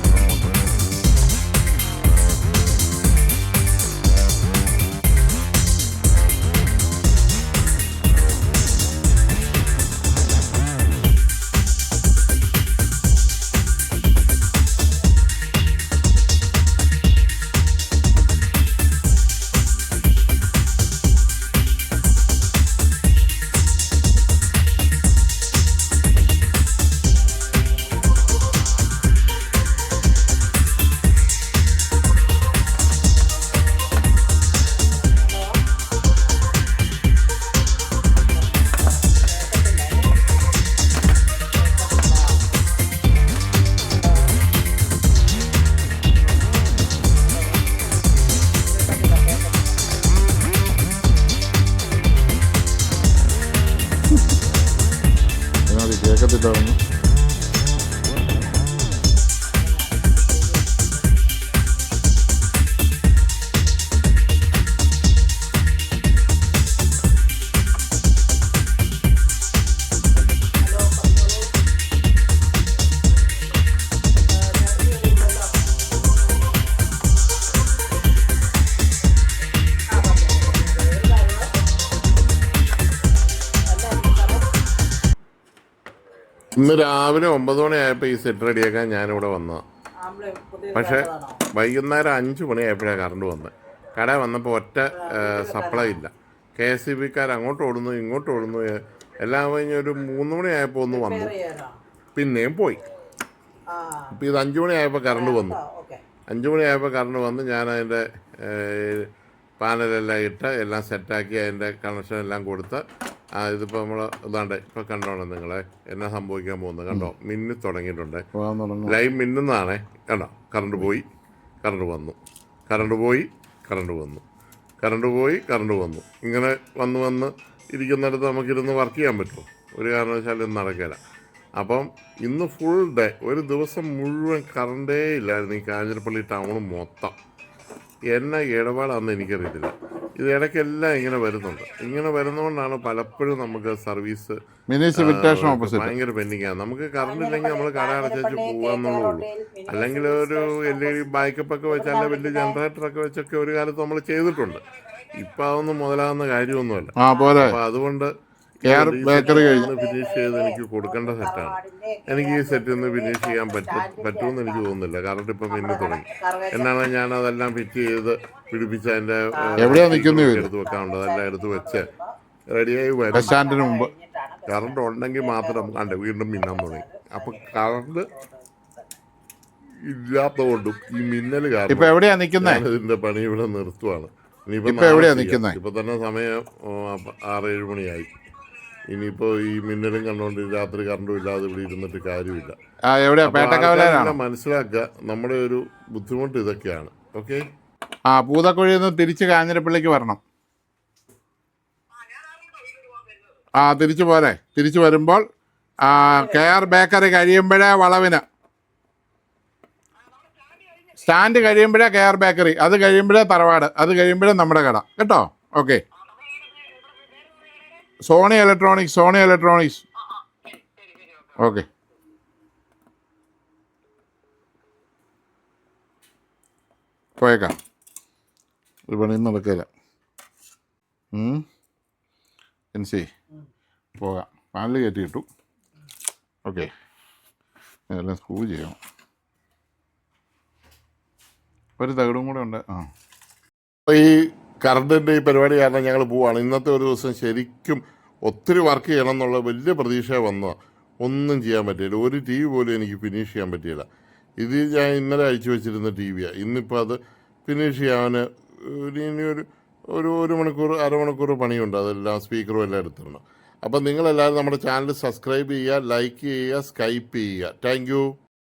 കേൾക്കത്തില്ലായിരുന്നു. ഇന്ന് രാവിലെ 9 മണിയായപ്പോൾ ഈ സെറ്റ് റെഡിയാക്കാൻ ഞാനിവിടെ വന്നതാണ്. പക്ഷേ വൈകുന്നേരം 5 മണിയായപ്പോഴാണ് കറണ്ട് വന്നത്. കട വന്നപ്പോൾ ഒറ്റ സപ്ലൈ ഇല്ല. KSEBക്കാർ അങ്ങോട്ട് ഓടുന്നു ഇങ്ങോട്ട് ഓടുന്നു. എല്ലാം കഴിഞ്ഞ് ഒരു 3 മണിയായപ്പോൾ ഒന്ന് വന്നു, പിന്നെയും പോയി. ഇപ്പം ഇത് 5 മണിയായപ്പോൾ കറണ്ട് വന്നു. 5 മണിയായപ്പോൾ കറണ്ട് വന്ന് ഞാൻ അതിൻ്റെ പാനലെല്ലാം ഇട്ട് എല്ലാം സെറ്റാക്കി അതിൻ്റെ കണക്ഷൻ എല്ലാം കൊടുത്ത് ഇതിപ്പോൾ നമ്മൾ ഇതാണ്ട് ഇപ്പോൾ കണ്ടോണം നിങ്ങളെ എന്നാ സംഭവിക്കാൻ പോകുന്നത് കണ്ടോ, മിന്നി തുടങ്ങിയിട്ടുണ്ട്. ലൈവ് മിന്നുന്നതാണേ, കണ്ടോ. കറണ്ട് പോയി കറണ്ട് വന്നു, കറണ്ട് പോയി കറണ്ട് വന്നു, കറണ്ട് പോയി കറണ്ട് വന്നു. ഇങ്ങനെ വന്ന് ഇരിക്കുന്നിടത്ത് നമുക്കിരുന്ന് വർക്ക് ചെയ്യാൻ പറ്റുമോ? ഒരു കാരണവശാലും ഇന്ന് നടക്കില്ല. അപ്പം ഇന്ന് ഫുൾ ഡേ ഒരു ദിവസം മുഴുവൻ കറണ്ടേ ഇല്ലായിരുന്നു ഈ കാഞ്ഞിരപ്പള്ളി ടൗൺ മൊത്തം. എന്നാ ഇടപാടാണെന്ന് എനിക്കറിയത്തില്ല. ഇത് ഇടയ്ക്കെല്ലാം ഇങ്ങനെ വരുന്നുണ്ട്. ഇങ്ങനെ വരുന്നതുകൊണ്ടാണ് പലപ്പോഴും നമുക്ക് സർവീസ് ഭയങ്കര പെൻഡിങ്ങാണ്. നമുക്ക് കറണ്ട് ഇല്ലെങ്കിൽ നമ്മൾ കട അടച്ചു പോകാന്നുള്ളൂ. അല്ലെങ്കിൽ ഒരു LED ബാക്കപ്പ് ഒക്കെ വെച്ച് അല്ല വലിയ ജനറേറ്ററൊക്കെ വെച്ചൊക്കെ ഒരു കാലത്ത് നമ്മൾ ചെയ്തിട്ടുണ്ട്. ഇപ്പം അതൊന്നും മുതലാകുന്ന കാര്യമൊന്നുമല്ല. അപ്പം അതുകൊണ്ട് ഫിനിഷ് ചെയ്ത് എനിക്ക് കൊടുക്കേണ്ട സെറ്റാണ്. എനിക്ക് ഈ സെറ്റിൽ നിന്ന് ഫിനിഷ് ചെയ്യാൻ പറ്റുമെന്ന് എനിക്ക് തോന്നുന്നില്ല. കാരണം ഇപ്പം പിന്നെ തുടങ്ങി. എന്നാണ് ഞാൻ അതെല്ലാം ഫിറ്റ് ചെയ്ത് പിടിപ്പിച്ച് അതിൻ്റെ എടുത്ത് വെക്കാറുണ്ട്. അതെല്ലാം എടുത്ത് വെച്ച് റെഡിയായി വരും. മുമ്പ് കറണ്ട് ഉണ്ടെങ്കിൽ മാത്രം കണ്ട് വീണ്ടും മിന്നാൻ തുടങ്ങി. അപ്പം കറണ്ട് ഇല്ലാത്തതുകൊണ്ടും ഈ മിന്നൽ കാരണം ഇതിന്റെ പണി ഇവിടെ നിർത്തുവാണ്. ഇനിയിപ്പോൾ തന്നെ സമയം 6-7 മണിയായി. ഇനിയിപ്പോൾ ഈ മിന്നലും കണ്ടുകൊണ്ട് രാത്രി കറണ്ടും ഇല്ലാതെ ഇവിടെ ഇരുന്നിട്ട് കാര്യമില്ല. മനസ്സിലാക്കുക നമ്മുടെ ഒരു ബുദ്ധിമുട്ട് ഇതൊക്കെയാണ്. ഓക്കെ, പൂതക്കുഴിയിൽ നിന്ന് തിരിച്ച് കാഞ്ഞിരപ്പള്ളിക്ക് വരണം. തിരിച്ചു പോരെ. തിരിച്ചു വരുമ്പോൾ KR ബേക്കറി കഴിയുമ്പോഴേ വളവിന് സ്റ്റാൻഡ് കഴിയുമ്പോഴേ KR ബേക്കറി, അത് കഴിയുമ്പോഴേ തറവാട്, അത് കഴിയുമ്പോഴേ നമ്മുടെ കട കേട്ടോ. Okay, Sony electronics. ഓക്കെ, പോയേക്കാം. ഒരു പണിയും നടക്കില്ല. പോകാം. പാനൽ കയറ്റി കിട്ടു. ഓക്കെ, ഇതെല്ലാം സ്ക്രൂ ചെയ്യണം. ഒരു തകിടും കൂടെ ഉണ്ട്. ഈ കറണ്ടിൻ്റെ ഈ പരിപാടി കാരണം ഞങ്ങൾ പോവാണ്. ഇന്നത്തെ ഒരു ദിവസം ശരിക്കും ഒത്തിരി വർക്ക് ചെയ്യണം എന്നുള്ള വലിയ പ്രതീക്ഷ വന്നതാണ്. ഒന്നും ചെയ്യാൻ പറ്റിയില്ല. ഒരു TV പോലും എനിക്ക് ഫിനിഷ് ചെയ്യാൻ പറ്റിയില്ല. ഇത് ഞാൻ ഇന്നലെ അഴിച്ചു വെച്ചിരുന്ന TVയാണ്. ഇന്നിപ്പോൾ അത് ഫിനിഷ് ചെയ്യാൻ ഇനി ഒരു മണിക്കൂർ അരമണിക്കൂർ പണിയുണ്ട്. അതെല്ലാം സ്പീക്കറും എല്ലാം എടുത്തിടണം. അപ്പം നിങ്ങളെല്ലാവരും നമ്മുടെ ചാനൽ സബ്സ്ക്രൈബ് ചെയ്യുക, ലൈക്ക് ചെയ്യുക, സ്കൈപ്പ് ചെയ്യുക. Thank you.